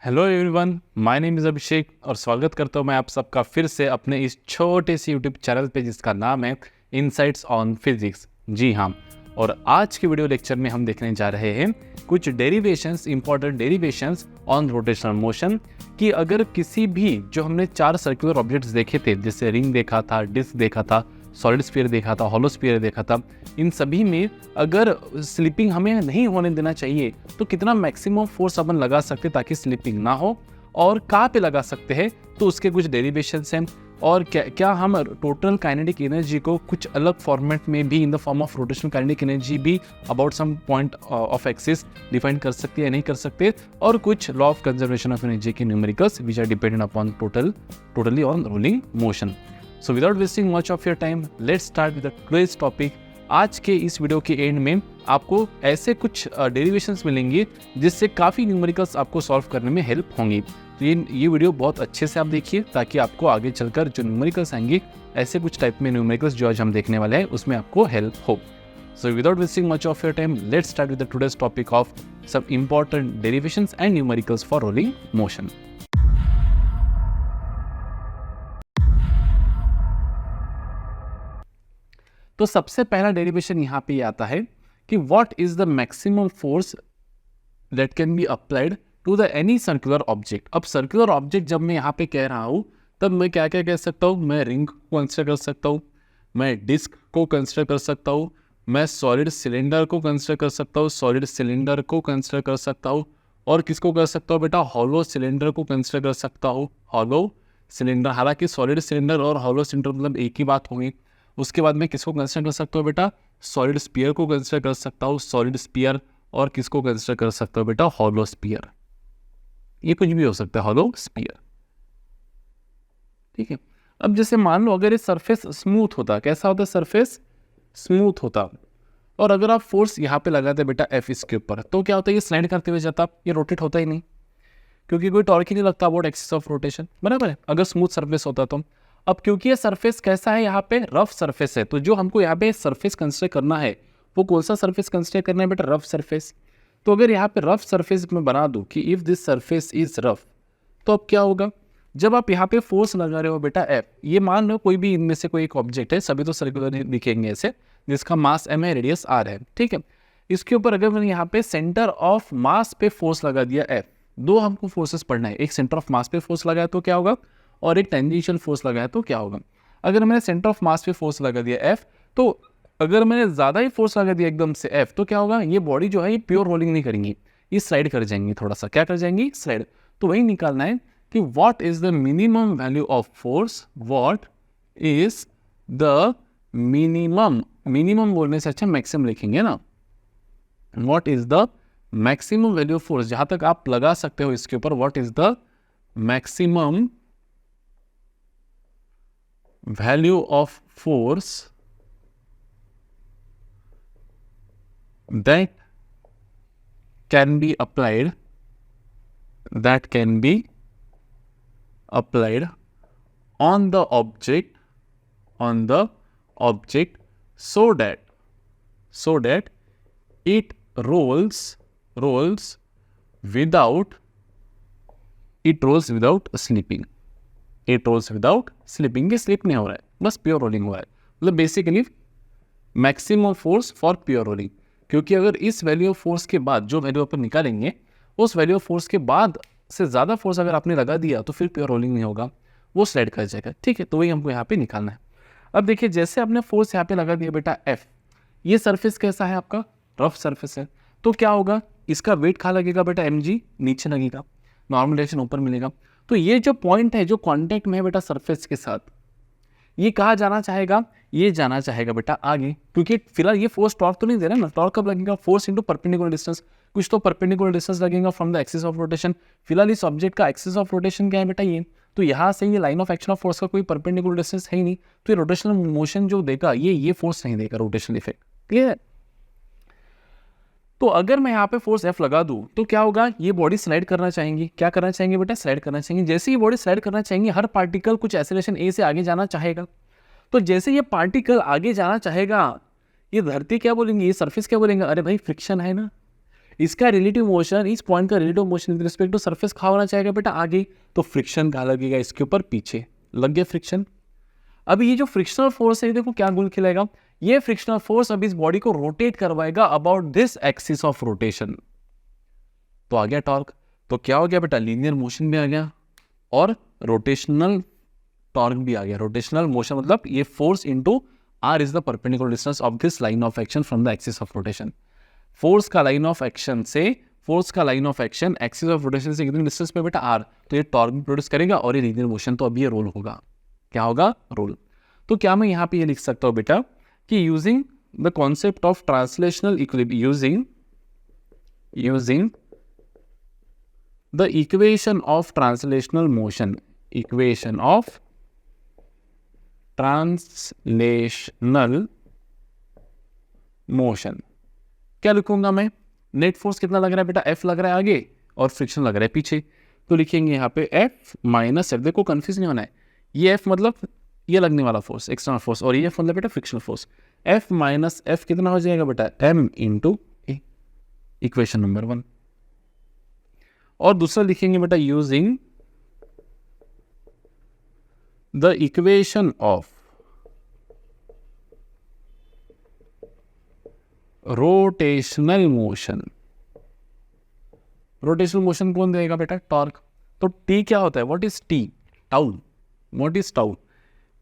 Hello everyone, my name is Abhishek और स्वागत करता हूँ मैं आप सबका फिर से अपने इस छोटे से यूट्यूब चैनल पे जिसका नाम है इनसाइट्स ऑन फिजिक्स। जी हाँ, और आज के वीडियो लेक्चर में हम देखने जा रहे हैं कुछ derivations, important derivations on rotational motion कि अगर किसी भी जो हमने 4 सर्कुलर ऑब्जेक्ट्स देखे थे, जैसे रिंग देखा था, डिस्क देखा था, सॉलिड स्फीयर देखा था, हॉलो स्फीयर देखा था, इन सभी में अगर स्लिपिंग हमें नहीं होने देना चाहिए तो कितना मैक्सिमम फोर्स अपन लगा सकते ताकि स्लिपिंग ना हो, और कहाँ पे लगा सकते हैं तो उसके कुछ डेरिवेशंस हैं। और क्या हम टोटल काइनेटिक एनर्जी को कुछ अलग फॉर्मेट में भी in the form of rotational kinetic energy भी about some point of axis define कर सकते हैं, नहीं कर सकते, और कुछ law of conservation of energy के numericals which are dependent upon totally on rolling motion. So without wasting much of your time, let's start with the today's topic. आज के इस वीडियो के एंड में आपको ऐसे कुछ डेरिवेशंस मिलेंगे जिससे काफ़ी न्यूमेरिकल्स आपको सॉल्व करने में हेल्प होंगी। तो ये वीडियो बहुत अच्छे से आप देखिए ताकि आपको आगे चलकर जो न्यूमेरिकल्स आएंगे, ऐसे कुछ टाइप में न्यूमेरिकल्स जो आज हम देखने वाले हैं, उसमें आपको हेल्प हो। So without wasting much of your time, let's start with the today's topic of some important derivations and numericals for rolling motion. तो सबसे पहला डेरिवेशन यहाँ पे आता है कि what is the maximum force that can be applied to the any circular object. अब circular object जब मैं यहाँ पे कह रहा हूँ तब मैं क्या क्या कह सकता हूँ, मैं रिंग को कंसिडर कर सकता हूँ, मैं डिस्क को कंसिडर कर सकता हूँ, मैं सॉलिड सिलेंडर को कंसिडर कर सकता हूँ, सॉलिड सिलेंडर को कंसिडर कर सकता हूँ, और किसको कर सकता हूँ बेटा, हॉलो सिलेंडर को कंसिडर कर सकता हूँ, हॉलो सिलेंडर। हालांकि सॉलिड सिलेंडर और हॉलो सिलेंडर मतलब एक ही बात होगी। उसके बाद मैं किसको कंसिडर कर सकता हूँ बेटा, सॉलिड स्फीयर को कंसिडर कर सकता हूँ, सॉलिड स्फीयर, और किसको कंसिडर कर सकता हूँ बेटा, हॉलो स्फीयर। ये कुछ भी हो सकता है, हॉलो स्फीयर। ठीक है। अब जैसे मान लो अगर ये सरफेस स्मूथ होता, कैसा होता, सरफेस स्मूथ होता, और अगर आप फोर्स यहाँ पे लगाते बेटा एफ इसके ऊपर, तो क्या होता है, ये स्लाइड करते हुए जाता, ये रोटेट होता ही नहीं, क्योंकि कोई टॉर्क ही नहीं लगता अबाउट एक्सिस ऑफ रोटेशन, बराबर है, अगर स्मूथ सरफेस होता तो। अब क्योंकि ये सरफेस कैसा है, यहाँ पे रफ सरफेस है, तो जो हमको यहाँ पे सरफेस कंसिडर करना है वो कौन सा सरफेस कंसिडर करना है बेटा, रफ सरफेस। तो अगर यहाँ पे रफ सरफेस में बना दूं कि if this surface is rough, तो अब क्या होगा, जब आप यहाँ पे फोर्स लगा रहे हो बेटा एफ, ये मान लो कोई भी इनमें से कोई एक ऑब्जेक्ट है, सभी तो सर्कुलर दिखेंगे ऐसे, जिसका मास एम है, रेडियस आर है, ठीक है। इसके ऊपर अगर मैंने यहाँ पे सेंटर ऑफ मास पे फोर्स लगा दिया एफ, दो हमको फोर्सेस पढ़ना है, एक सेंटर ऑफ मास पे फोर्स लगाया तो क्या होगा, और एक टेंजेंशियल फोर्स लगाया तो क्या होगा। अगर मैंने सेंटर ऑफ मास पे फोर्स लगा दिया एफ, तो अगर मैंने ज़्यादा ही फोर्स लगा दिया एकदम से एफ, तो क्या होगा, ये बॉडी जो है ये प्योर रोलिंग नहीं करेंगी, ये स्लाइड कर जाएंगी, थोड़ा सा क्या कर जाएंगी, स्लाइड। तो वही निकालना है कि what is the minimum value of force, what is the minimum, minimum बोलने से अच्छा मैक्सिमम लिखेंगे ना, what is the maximum value of force, जहां तक आप लगा सकते हो इसके ऊपर, what is the maximum value of force that can be applied on the object so that it rolls without slipping, it rolls without slipping. ये slip नहीं हो रहा है, बस प्योर रोलिंग हो रहा है, मतलब basically maximum force for pure rolling. क्योंकि अगर इस वैल्यू ऑफ फोर्स के बाद जो वैल्यू अपन निकालेंगे, उस वैल्यू ऑफ फोर्स के बाद से ज़्यादा फोर्स अगर आपने लगा दिया तो फिर प्योर रोलिंग नहीं होगा, वो स्लाइड कर जाएगा, ठीक है। तो वही हमको यहाँ पे निकालना है। अब देखिए, जैसे आपने फोर्स यहाँ पे लगा दिया बेटा एफ, ये सरफेस कैसा है आपका, रफ सरफेस है, तो क्या होगा, इसका वेट कहाँ लगेगा बेटा, एम जी नीचे लगेगा, नॉर्मल डायरेक्शन ऊपर मिलेगा। तो ये जो पॉइंट है जो कांटेक्ट में है बेटा सरफेस के साथ, ये कहाँ जाना चाहेगा, ये जाना चाहेगा बेटा आगे, क्योंकि फिलहाल ये फोर्स टॉर्क तो नहीं दे रहा ना, टॉर्क कब लगेगा, फोर्स इनटू परपेंडिकुलर डिस्टेंस, कुछ तो परपेंडिकुलर डिस्टेंस लगेगा from the axis of rotation. फिलहाल इस ऑब्जेक्ट का एक्सिस ऑफ रोटेशन क्या है बेटा, ये, तो यहाँ से ये line of action of force का कोई परपेंडिकुलर डिस्टेंस है ही नहीं, तो ये रोटेशनल मोशन जो देगा ये फोर्स नहीं देगा, रोटेशनल इफेक्ट, क्लियर है। तो अगर मैं यहाँ पे फोर्स एफ लगा दूं तो क्या होगा, ये बॉडी स्लाइड करना चाहेंगी, क्या करना चाहेंगे बेटा, स्लाइड करना चाहेंगे। जैसे ही बॉडी स्लाइड करना चाहेंगे, हर पार्टिकल कुछ एक्सेलरेशन ए से आगे जाना चाहेगा, तो जैसे ये पार्टिकल आगे जाना चाहेगा, ये धरती क्या बोलेंगे, ये सरफेस क्या बोलेंगे, अरे भाई फ्रिक्शन है ना, इसका रिलेटिव मोशन, इस पॉइंट का relative motion with respect to surface कहाँ होना चाहेगा बेटा, आगे। तो फ्रिक्शन कहाँ लगेगा, इसके ऊपर पीछे लग गया फ्रिक्शन। अब ये जो फ्रिक्शनल फोर्स है देखो क्या गुण खिलाएगा, ये फ्रिक्शनल फोर्स अब इस बॉडी को रोटेट करवाएगा about this axis of rotation. तो आ गया टॉर्क। तो क्या हो गया बेटा, लीनियर मोशन भी आ गया और रोटेशनल टॉर्क भी आ गया। रोटेशनल मोशन मतलब ये force into R is the perpendicular distance of this line of action from the axis of rotation. Force का line of action axis of rotation से कितने डिस्टेंस पे बेटा, आर। तो ये टॉर्क भी प्रोड्यूस करेगा और ये लीनियर मोशन तो अभी ये रोल होगा। क्या होगा, रोल। तो क्या मैं यहाँ पे ये लिख सकता हूँ बेटा कि using the concept of translational equilibrium, using the equation of translational motion, equation of translational motion, क्या लिखूंगा मैं, नेट फोर्स कितना लग रहा है बेटा, F लग रहा है आगे और फ्रिक्शन लग रहा है पीछे। तो लिखेंगे यहाँ पे F माइनस F, देखो कंफ्यूज नहीं होना है, ये F मतलब ये लगने वाला फोर्स एक्सटर्नल फोर्स और ये F मतलब बेटा frictional force. F minus F कितना हो जाएगा बेटा, M into A, equation number 1। और दूसरा लिखेंगे बेटा using the equation of rotational motion. Rotational motion कौन देगा बेटा, टॉर्क। तो टी क्या होता है, what is T, tau, what is tau,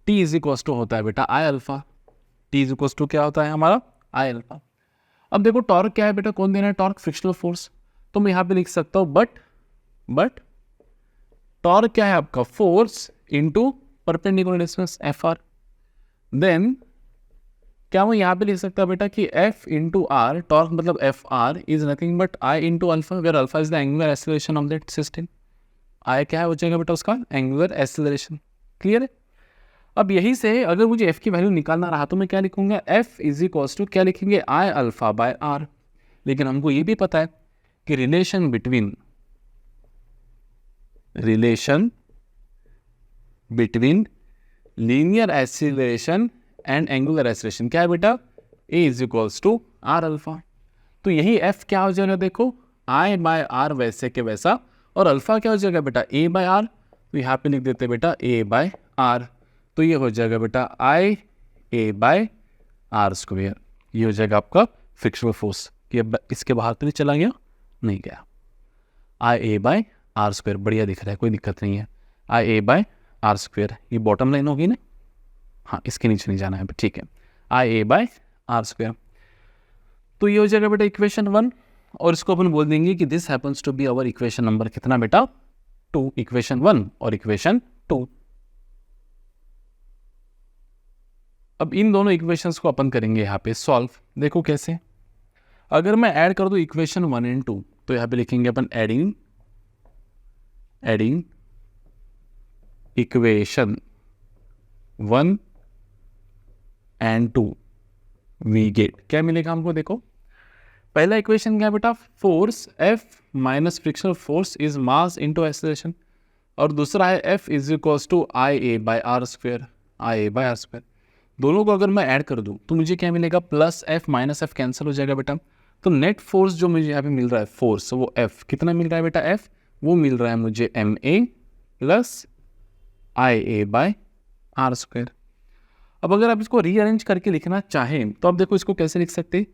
T is equal to होता है बेटा I alpha. T is equal to क्या होता है हमारा, आई अल्फा। अब देखो टॉर्क क्या है बेटा, कौन देना है, टॉर्क फ्रिक्शनल फोर्स। तो मैं यहां पे लिख सकता हूं बट टॉर्क क्या है आपका, force into perpendicular distance F R. Then क्या मैं यहां पे लिख सकता हूं बेटा कि एफ इंटू आर, टॉर्क मतलब F R is nothing but I into alpha, where alpha is the angular acceleration of that system. I क्या है हो जाएगा बेटा उसका, एंगुलर एक्सेलरेशन। क्लियर है। अब यही से अगर मुझे एफ की वैल्यू निकालना रहा तो मैं क्या लिखूंगा, एफ इज इक्वल टू क्या लिखेंगे, आई अल्फा बाय आर। लेकिन हमको ये भी पता है कि relation between linear acceleration and angular acceleration क्या है बेटा, A is equals to R alpha. तो यही एफ क्या हो जाएगा, देखो आई बाय आर वैसे के वैसा, और अल्फा क्या हो जाएगा बेटा, ए बाय आर। तो यहाँ पे लिख देते बेटा ए बाय आर। तो ये हो जाएगा बेटा आई ए बाय आर स्क्वायर। ये हो जाएगा आपका फ्रिक्शनल फोर्स। कि अब इसके बाहर तो नहीं चला गया, नहीं गया, आई ए बाय आर स्क्वायर बढ़िया दिख रहा है, कोई दिक्कत नहीं है। आई ए बाय आर स्क्वायर, ये बॉटम लाइन होगी ना, हाँ इसके नीचे नहीं जाना है, ठीक है, आई ए बाय आर स्क्वायर। तो ये हो जाएगा बेटा इक्वेशन 1 और इसको अपन बोल देंगे कि this happens to be our equation number कितना बेटा, 2, इक्वेशन 1 और इक्वेशन 2। अब इन दोनों इक्वेशंस को अपन करेंगे यहाँ पे सॉल्व। देखो कैसे, अगर मैं ऐड कर दूं इक्वेशन 1 एंड 2 तो यहाँ पे लिखेंगे अपन adding equation 1 and 2 we get, क्या मिलेगा हमको, देखो पहला इक्वेशन क्या है बेटा, force F minus frictional force is mass into acceleration, और दूसरा है F is equals to I A by R square, I A by R square. दोनों को अगर मैं ऐड कर दूं तो मुझे क्या मिलेगा, plus F minus F cancel हो जाएगा बेटा। तो नेट फोर्स जो मुझे यहाँ पे मिल रहा है फोर्स, वो F कितना मिल रहा है बेटा, F वो मिल रहा है मुझे MA plus I A by R square. अब अगर आप इसको रीअरेंज करके लिखना चाहें तो आप देखो इसको कैसे लिख सकते हैं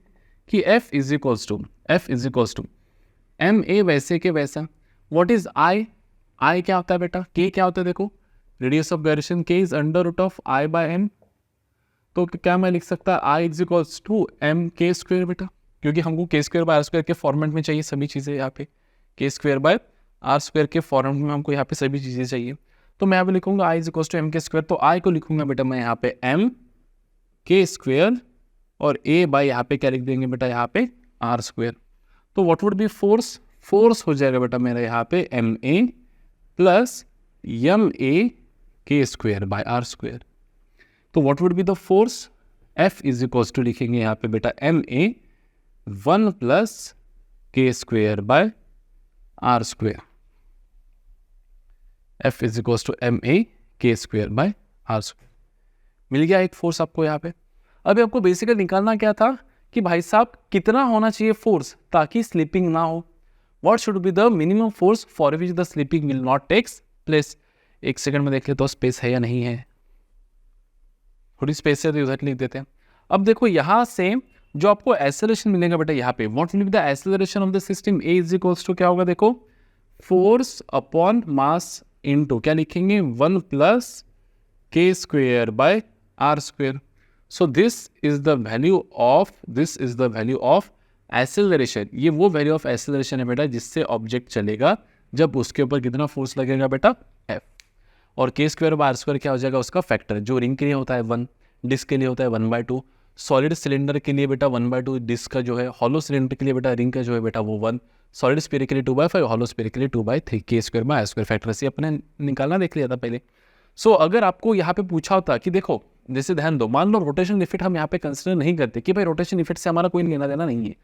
कि F is equals to M A वैसे के वैसा, व्हाट इज आई, आई क्या होता है बेटा, K क्या होता है, देखो radius of gyration K is under root of I by M. तो क्या मैं लिख सकता I is equals to M K square बेटा, क्योंकि हमको K square by R square के फॉर्मेट में चाहिए सभी चीज़ें, यहाँ पे K square by R square के फॉर्मेट में हमको यहाँ पे सभी चीज़ें चाहिए। तो मैं यहाँ पे लिखूंगा I is equals to M K square. तो I को लिखूंगा बेटा मैं यहाँ पे एम के स्क्वायर और A बाय यहाँ पे क्या लिख देंगे बेटा, यहाँ पे आर स्क्वायर। तो what would be force, force हो जाएगा बेटा मेरा यहाँ पे M A plus M A K square by R square. तो what would be the force, F is equals to लिखेंगे यहाँ पे बेटा M A 1 plus K square by R square. F is equals to M A K square by R square. मिल गया एक force आपको यहाँ पे। अभी आपको बेसिकली निकालना क्या था कि भाई साहब कितना होना चाहिए फोर्स ताकि स्लिपिंग ना हो, what should be the minimum force for which the slipping will not takes place. एक सेकंड में देख ले तो स्पेस है या नहीं है, थोड़ी स्पेस है तो उधर लिख देते हैं। अब देखो यहाँ से जो आपको एक्सेलरेशन मिलेगा बेटा यहाँ पे, what will be the acceleration of the system, A is equals to क्या होगा देखो, फोर्स अपॉन मास इनटू क्या लिखेंगे 1 प्लस के square by are square. So this is the value of acceleration. ये वो वैल्यू ऑफ एक्सेलरेशन है बेटा जिससे ऑब्जेक्ट चलेगा जब उसके ऊपर कितना फोर्स लगेगा बेटा, एफ। और के स्क्वायर बाय आर स्क्वायर क्या हो जाएगा उसका फैक्टर, जो रिंग के लिए होता है 1, डिस्क के लिए होता है 1/2, सॉलिड सिलेंडर के लिए बेटा 1/2 डिस्क का जो है, हॉलो सिलेंडर के लिए बेटा रिंग का जो है बेटा वो 1, सॉलिड स्फीयर के लिए 2/5, हॉलो स्फीयर के लिए 2/3, K square by R square factor से अपने निकालना देख लिया था पहले। सो अगर आपको यहाँ पे पूछा होता कि देखो, जैसे ध्यान दो, मान लो रोटेशन इफेक्ट हम यहाँ पे कंसिडर नहीं करते कि भाई रोटेशन इफेक्ट से हमारा कोई लेना देना नहीं है,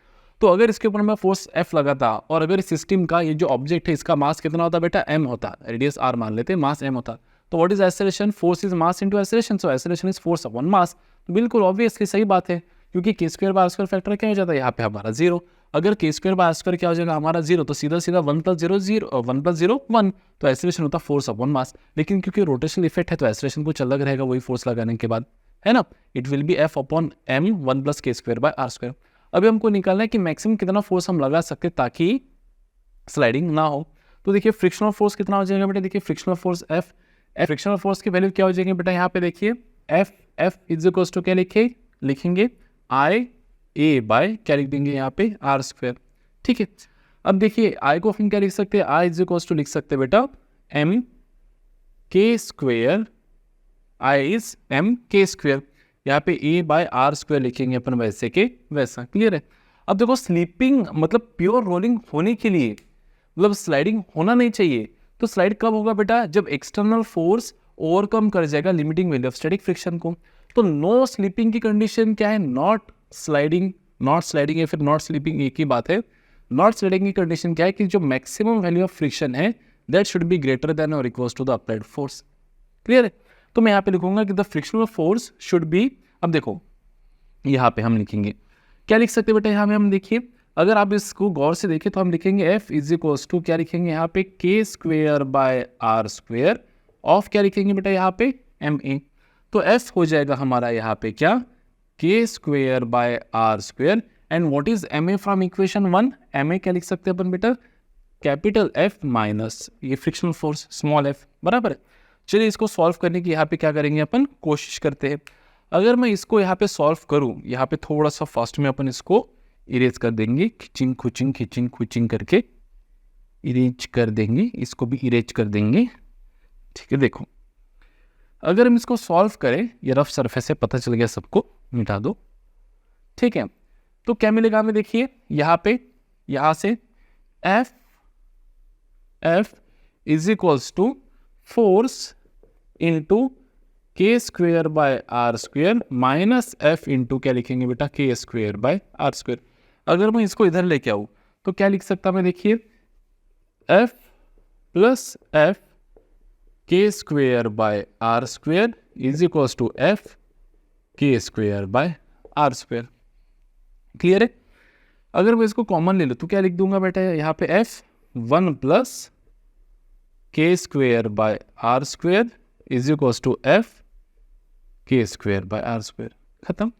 तो अगर इसके ऊपर मैं फोर्स F लगाता और अगर इस सिस्टम का ये जो ऑब्जेक्ट है इसका मास कितना होता बेटा m होता, रेडियस r मान लेते हैं, मास m होता, तो what is acceleration, force is mass into acceleration, so acceleration is force upon mass. तो बिल्कुल ऑब्वियसली सही बात है, क्योंकि K square by R square factor क्या हो जाता है यहाँ पे हमारा 0। अगर के स्क्वायर बाय आर स्क्वायर क्या हो जाएगा हमारा 0, तो सीधा सीधा 1 + 0 0, 1 + 0 1, तो एक्सेलरेशन होता फोर्स अपॉन मास। लेकिन क्योंकि रोटेशनल इफेक्ट है तो एक्सेलरेशन कुछ अलग रहेगा वही फोर्स लगाने के बाद, है ना, it will be F upon m 1 + के स्क्वायर बाय आर स्क्वायर। अभी हमको निकालना है कि मैक्सिमम कितना फोर्स हम लगा सकते ताकि स्लाइडिंग ना हो। तो देखिए फ्रिक्शनल फोर्स कितना हो जाएगा बेटा, देखिए frictional force F, frictional force की वैल्यू क्या हो जाएगी बेटा यहाँ पे देखिए, F इज इक्वल्स टू क्या लिखेंगे I A बाय क्या लिख देंगे यहाँ पे आर स्क्वायर। ठीक है, अब देखिए I को हम क्या लिख सकते हैं, I इज इक्वल्स टू लिख सकते हैं बेटा m के स्क्वायर, I इज m के स्क्वायर, यहाँ पे A बाय आर स्क्वायर लिखेंगे अपन वैसे के वैसा। क्लियर है। अब देखो स्लीपिंग मतलब प्योर रोलिंग होने के लिए मतलब स्लाइडिंग होना नहीं चाहिए, तो स्लाइड कब होगा बेटा, जब एक्सटर्नल फोर्स ओवरकम कर जाएगा limiting value of static friction को। तो नो स्लीपिंग की कंडीशन क्या है, नॉट स्लाइडिंग या फिर नॉट स्लीपिंग एक ही बात है। नॉट स्लाइडिंग की कंडीशन क्या है कि जो मैक्सिमम वैल्यू ऑफ फ्रिक्शन है that should be greater than और equals to the applied force. Clear है। तो मैं यहाँ पे लिखूंगा कि the frictional force should be, अब देखो यहाँ पे हम लिखेंगे क्या लिख सकते हैं बेटा, यहाँ पे हम देखिए अगर आप इसको गौर से देखें तो हम लिखेंगे F इज इक्वल्स टू क्या लिखेंगे यहाँ पे k square by are square of क्या लिखेंगे बेटा यहाँ पे MA। तो F हो जाएगा हमारा यहाँ पे क्या k square by are square, and what is MA from equation 1, MA क्या लिख सकते हैं अपन बेटा, कैपिटल F माइनस ये फ्रिक्शनल फोर्स स्मॉल f, बराबर है। चलिए इसको सॉल्व करने की यहाँ पे क्या करेंगे अपन, कोशिश करते हैं। अगर मैं इसको यहाँ पे सॉल्व करूँ, यहाँ पे थोड़ा सा फास्ट में अपन इसको इरेज कर देंगे, खिचिंग खुचिंग करके इरेज कर देंगे, इसको भी इरेज कर देंगे। ठीक है, देखो अगर हम इसको सॉल्व करें, ये रफ सरफेस है पता चल गया सबको, मिटा दो। ठीक है, तो क्या मिलेगा हमें, देखिए यहाँ पे यहाँ से F is equals to force into K square by are square minus F into क्या लिखेंगे बेटा के स्क्वेयर बाय आर स्क्वेयर। अगर मैं इसको इधर लेके आऊँ तो क्या लिख सकता मैं, देखिए F plus F k square by are square is equals to F k square by are square. Clear है। अगर मैं इसको कॉमन ले लूँ तो क्या लिख दूंगा बेटा यहाँ पे F 1 प्लस के square by are square is equals to F k square by are square. खत्म।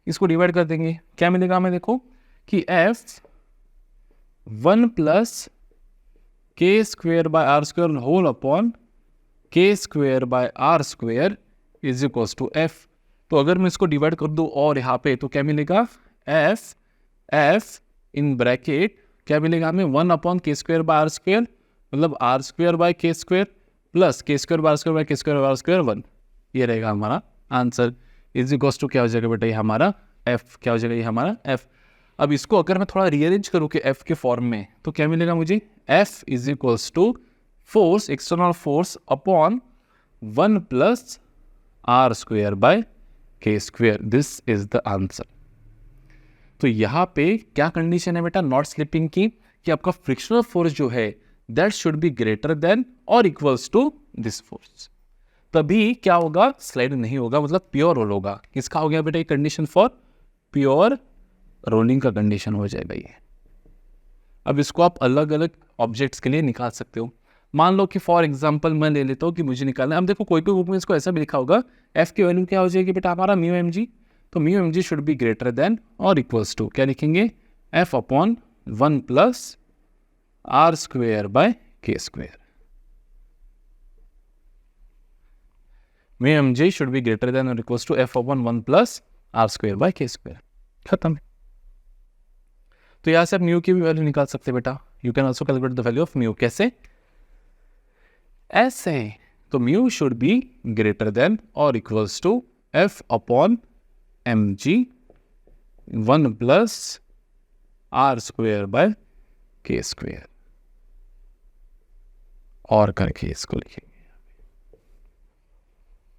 इसको डिवाइड कर देंगे, क्या मिलेगा हमें, देखो कि F 1 प्लस के square by are square whole upon के square by are square is equals to F। तो अगर मैं इसको डिवाइड कर दूँ और यहाँ पे तो क्या मिलेगा, F इन ब्रैकेट क्या मिलेगा हमें 1 अपॉन के स्क्वेयर बाय आर स्क्वेयर, मतलब आर स्क्वेयर बाय के स्क्वेयर प्लस के square by are square by के स्क्वेयर बाय आर स्क्वेयर 1। ये रहेगा हमारा आंसर इज इक्वल्स टू क्या हो जाएगा बेटा ये हमारा F, क्या हो जाएगा ये हमारा F। अब इसको अगर मैं थोड़ा रीअरेंज करूँ कि F के फॉर्म में तो क्या मिलेगा मुझे, F is equals to force external force upon 1 plus R square by के square. This is the answer. तो यहाँ पे क्या कंडीशन है बेटा नॉट स्लिपिंग की, कि आपका फ्रिक्शनल फोर्स जो है that should be greater than और इक्वल्स टू दिस फोर्स, तभी क्या होगा, स्लाइड नहीं होगा, मतलब प्योर रोल होगा। किसका हो गया बेटा ये कंडीशन फॉर प्योर रोलिंग का कंडीशन हो जाएगा ये। अब इसको आप अलग अलग ऑब्जेक्ट्स के लिए निकाल सकते हो। मान लो कि फॉर एग्जांपल मैं ले लेता हूँ कि मुझे निकालना है। अब देखो कोई बुक में इसको ऐसा भी लिखा होगा, एफ की वैल्यू क्या हो जाएगी बेटा हमारा म्यू एम जी। तो mu M G should be greater than और इक्वल्स टू क्या लिखेंगे, F upon 1 plus R square by के square. Mu M G should be greater than और equals to F upon 1 plus R square by के square. खत्म। तो यहां से आप म्यू की भी वैल्यू निकाल सकते हैं बेटा। You can also calculate the value of mu. कैसे? ऐसे। तो mu should be greater than और equals to F upon M G 1 plus R square by के स्क्वेयर, और करके इसको लिखेंगे।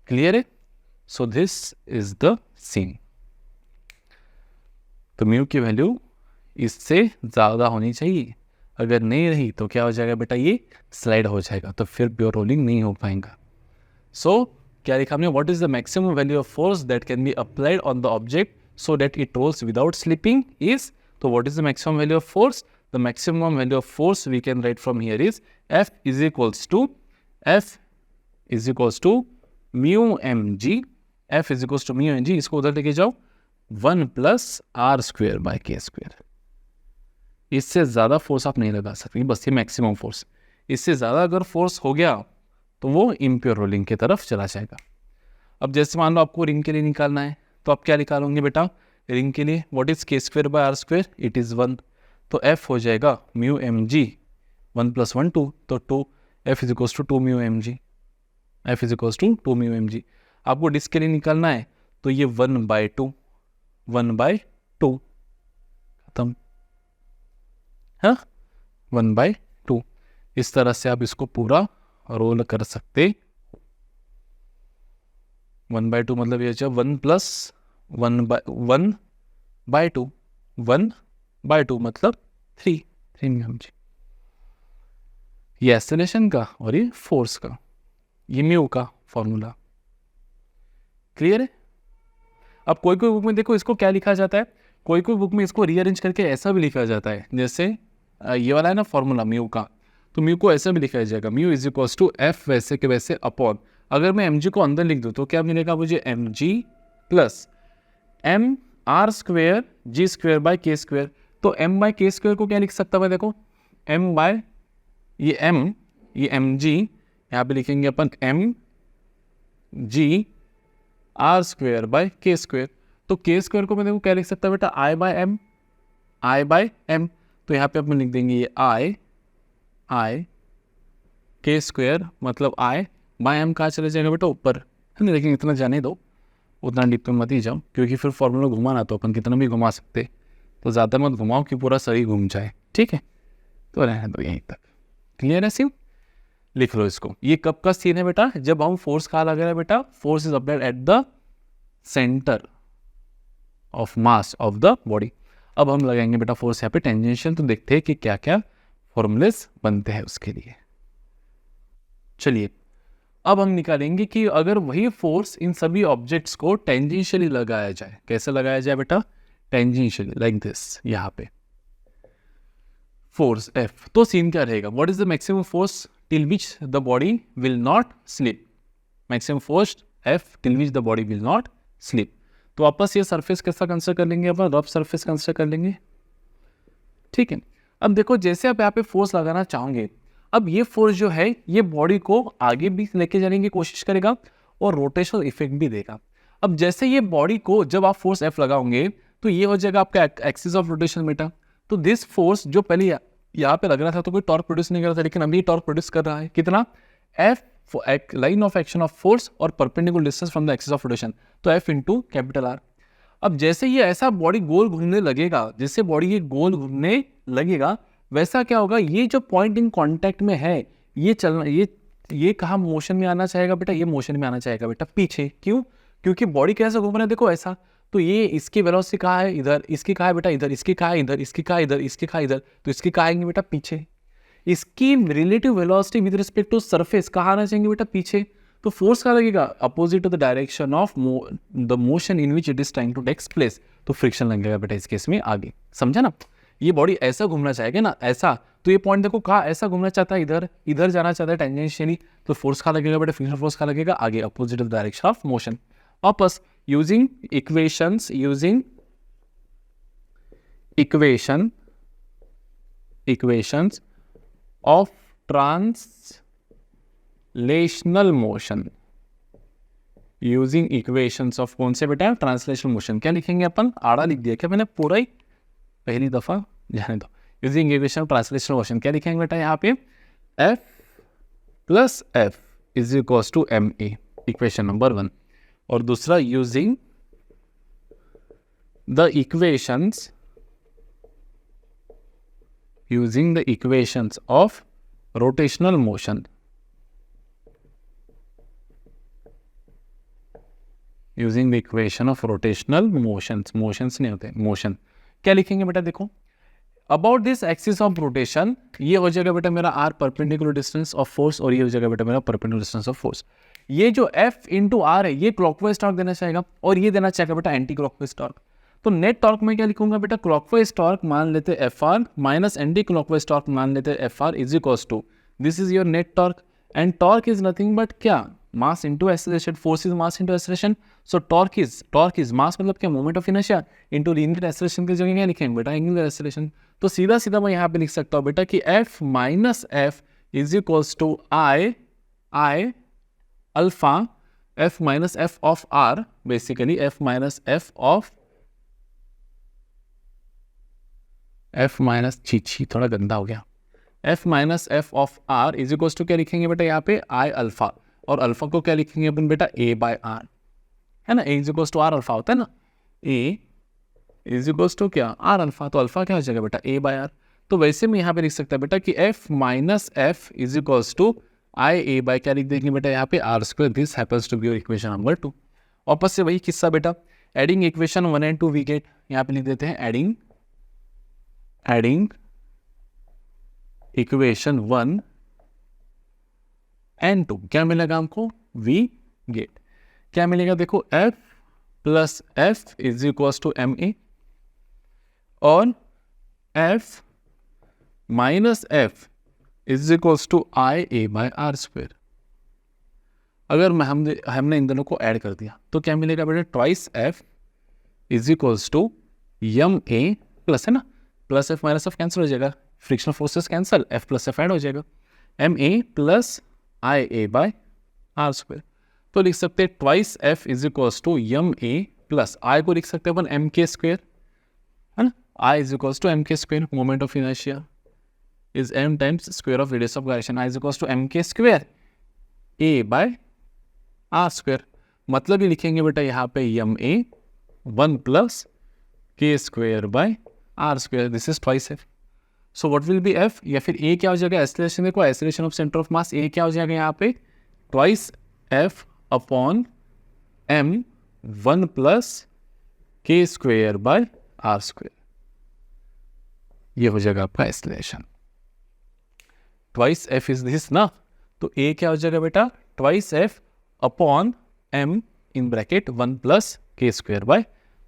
क्लियर है? So this is the scene. तो म्यू की वैल्यू इससे ज़्यादा होनी चाहिए, अगर नहीं रही तो क्या हो जाएगा बेटा, ये स्लाइड हो जाएगा, तो फिर प्योर रोलिंग नहीं हो पाएगा। सो क्या लिखा हमने, what is the maximum value of force that can be applied on the object so that it rolls without slipping is, तो what is the maximum value of force, the maximum value of force we can write from here is F is equals to mu M G, F is equals to mu M G, इसको उधर लेके जाओ 1 plus R square by के square. इससे ज़्यादा force आप नहीं लगा सकते, बस ये मैक्सिमम फोर्स। इससे ज़्यादा अगर फोर्स हो गया तो वो इम्प्योर रोलिंग की तरफ चला जाएगा। अब जैसे मान लो आपको रिंग के लिए निकालना है, तो आप क्या निकालोगे बेटा रिंग के लिए, what is k square by are square, it is 1, तो एफ हो जाएगा म्यू एम जी 1 प्लस 1 2, तो 2 F is equals to 2 mu M G, F is equals to 2 mu M g. आपको डिस्क के लिए निकालना है तो ये 1/2 खत्म। हाँ 1/2, इस तरह से आप इसको पूरा रोल कर सकते। 1/2 मतलब ये 1 प्लस 1/2, 1/2 मतलब 3 म्यू जी। ये एक्सेलरेशन का और ये फोर्स का, ये म्यू का फॉर्मूला। क्लियर है? अब कोई बुक में देखो इसको क्या लिखा जाता है, कोई बुक में इसको रीअरेंज करके ऐसा भी लिखा जाता है, जैसे ये वाला है ना फॉर्मूला म्यू का, तो म्यू को ऐसा भी लिखा जाएगा, mu is equals to F वैसे के वैसे अपॉन, अगर मैं एम जी को अंदर लिख दूँ तो क्या मिलेगा मुझे, M G plus M R square G square by के स्क्वेयर। तो एम बाय के स्क्वेयर को क्या लिख सकता मैं, देखो एम बाय ये एम जी, यहाँ पे लिखेंगे अपन M G R square by के स्क्वेयर। तो के स्क्वेयर को मैं देखो क्या लिख सकता बेटा, आई बाय एम, तो यहाँ पे अपन लिख देंगे ये आई के स्क्वेयर मतलब आई बाय एम, कहाँ चले जाएगा बेटा ऊपर, है ना। लेकिन इतना जाने दो, उतना डीप में मत ही जाओ, क्योंकि फिर फॉर्मूला घुमाना तो अपन कितना भी घुमा सकते, तो ज़्यादा मत घुमाओ कि पूरा सही घूम जाए, ठीक है। तो रहने दो यहीं तक। क्लियर है सिर्फ? लिख लो इसको। ये कब का सीन है बेटा, जब हम फोर्स कहाँ लगा रहे हैं बेटा, force is applied at the centre of mass of the body. अब हम लगाएंगे बेटा फोर्स यहाँ पे टेंजेंशियल, तो देखते हैं कि क्या क्या फॉर्मूलेस बनते हैं उसके लिए। चलिए अब हम निकालेंगे कि अगर वही फोर्स इन सभी ऑब्जेक्ट्स को टेंजेंशियली लगाया जाए, कैसे लगाया जाए बेटा, टेंजेंशियली लाइक दिस, यहाँ पे फोर्स F, तो सीन क्या रहेगा, what is the maximum force till which the body will not slip, maximum force F till which the body will not slip। तो वापस ये सरफेस कैसा कंसिडर कर लेंगे अपन, रफ सरफेस कंसिडर कर लेंगे, ठीक है। अब देखो जैसे आप यहाँ पे फोर्स लगाना चाहोगे, अब ये फोर्स जो है ये बॉडी को आगे भी लेके जाने की कोशिश करेगा और रोटेशनल इफेक्ट भी देगा। अब जैसे ये बॉडी को जब आप फोर्स F लगाओगे तो ये हो जाएगा आपका एक्सिस ऑफ रोटेशन बेटा। तो दिस फोर्स जो पहले यहाँ पे लग रहा था तो कोई टॉर्क प्रोड्यूस नहीं कर रहा था, लेकिन अभी टॉर्क प्रोड्यूस कर रहा है, कितना, F line of action of force और perpendicular distance from the axis of rotation, तो F इंटू कैपिटल R। अब जैसे ये ऐसा बॉडी गोल घूमने लगेगा, जैसे बॉडी ये गोल घूमने लगेगा वैसा क्या होगा, ये जो पॉइंट इन कॉन्टैक्ट में है ये चलना, ये कहाँ मोशन में आना चाहेगा बेटा, ये मोशन में आना चाहेगा बेटा पीछे। क्यों? क्योंकि बॉडी कैसे घूम रहा है देखो ऐसा, तो ये इसकी वेलोसिटी कहाँ है, इधर, इसकी कहाँ है बेटा इधर, इसकी कहाँ है इधर, इसकी कहाँ इधर, इसकी कहाँ इधर, तो इसकी कहाँ आएंगे बेटा पीछे। इसकी relative velocity with respect to surface कहाँ आना चाहिए बेटा पीछे, तो फोर्स क्या लगेगा, opposite to the direction of the motion in which it is trying to takes place, तो फ्रिक्शन लगेगा बेटा इस केस में आगे, समझा ना। ये बॉडी ऐसा घूमना चाहेगा ना, ऐसा, तो ये पॉइंट देखो कहाँ ऐसा घूमना चाहता है, इधर इधर जाना चाहता है टेंजेंशियली, तो फोर्स कहाँ लगेगा बेटा, फ्रिक्शन फोर्स कहाँ लगेगा आगे, opposite of the direction of motion. वापस using equations of translational motion, using equations of कौन से बेटा, ट्रांसलेशनल मोशन। क्या लिखेंगे अपन, आड़ा लिख दिया क्या मैंने पूरा ही, पहली दफा जाने दो। Using equation of translational motion क्या लिखेंगे बेटा यहाँ पे, F plus F is equals to ma, equation number 1। और दूसरा using the equations of rotational motion, using the equation of rotational motions नहीं होते, मोशन। क्या लिखेंगे बेटा, देखो about this axis of rotation, ये हो जाएगा बेटा मेरा r perpendicular distance of force, और ये हो जाएगा बेटा मेरा परपेंडिकुलर डिस्टेंस ऑफ फोर्स। ये जो F इंटू आर है ये क्लॉकवाइज टॉर्क देना चाहेगा, और ये देना चाहेगा बेटा एंटी क्लॉकवाइज टॉर्क। तो नेट टॉर्क में क्या लिखूंगा बेटा, क्लॉकवाइज टॉर्क मान लेते Fr minus anti clockwise torque मान लेते Fr is equals to, this is your net torque, and torque is nothing but क्या, mass into acceleration, force is mass into acceleration. So torque is mass मतलब क्या, moment of inertia into linear acceleration की जगह क्या लिखेंगे बेटा, angular acceleration. तो सीधा सीधा मैं यहाँ पे लिख सकता हूँ बेटा कि F minus F is equals to I alpha F minus F of R, basically F minus F of F minus छी थोड़ा गंदा हो गया, F minus F of R is equals to क्या लिखेंगे बेटा यहाँ पे I अल्फा, और अल्फा को क्या लिखेंगे अपन बेटा A बाय R, है ना, A is equals to R alpha होता है ना, A इज इक्वल्स टू क्या, R अल्फा, तो अल्फा क्या हो जाएगा बेटा A बाय R। तो वैसे में यहाँ पे लिख सकता है बेटा कि F minus F is equals to I A by क्या लिख देंगे बेटा यहाँ पे R square, this happens to be your equation number 2। वापस से वही किस्सा बेटा, adding equation 1 and 2 we get, यहाँ पे लिख देते हैं एडिंग इक्वेशन 1 and 2, क्या मिलेगा हमको, वी गेट। क्या मिलेगा देखो, F plus F is equals to ma, और F minus F is equals to I A by R square. अगर हमने इन दोनों को ऐड कर दिया तो क्या मिलेगा बेटा, twice F is equals to ma plus, है ना, plus F minus F cancel हो जाएगा, frictional forces cancel, F plus F add हो जाएगा, ma plus I A by R square. तो लिख सकते हैं twice F is equals to ma plus I को लिख सकते हैं अपन mk स्क्वायर, है ना, I is equals to mk square, moment of inertia is m times square of radius of gyration, I is equals to mk square A by R square. मतलब ये लिखेंगे बेटा यहाँ पे ma 1 plus k square by R square, this is twice F। So what will be F, या फिर A क्या हो जाएगा, एक्सेलरेशन देखो, acceleration of centre of mass A क्या हो जाएगा यहाँ पे, twice F upon m 1 plus k square by R square, ये हो जाएगा आपका acceleration. Twice F is this ना, तो A क्या हो जाएगा बेटा, twice F upon m in bracket 1 plus k square by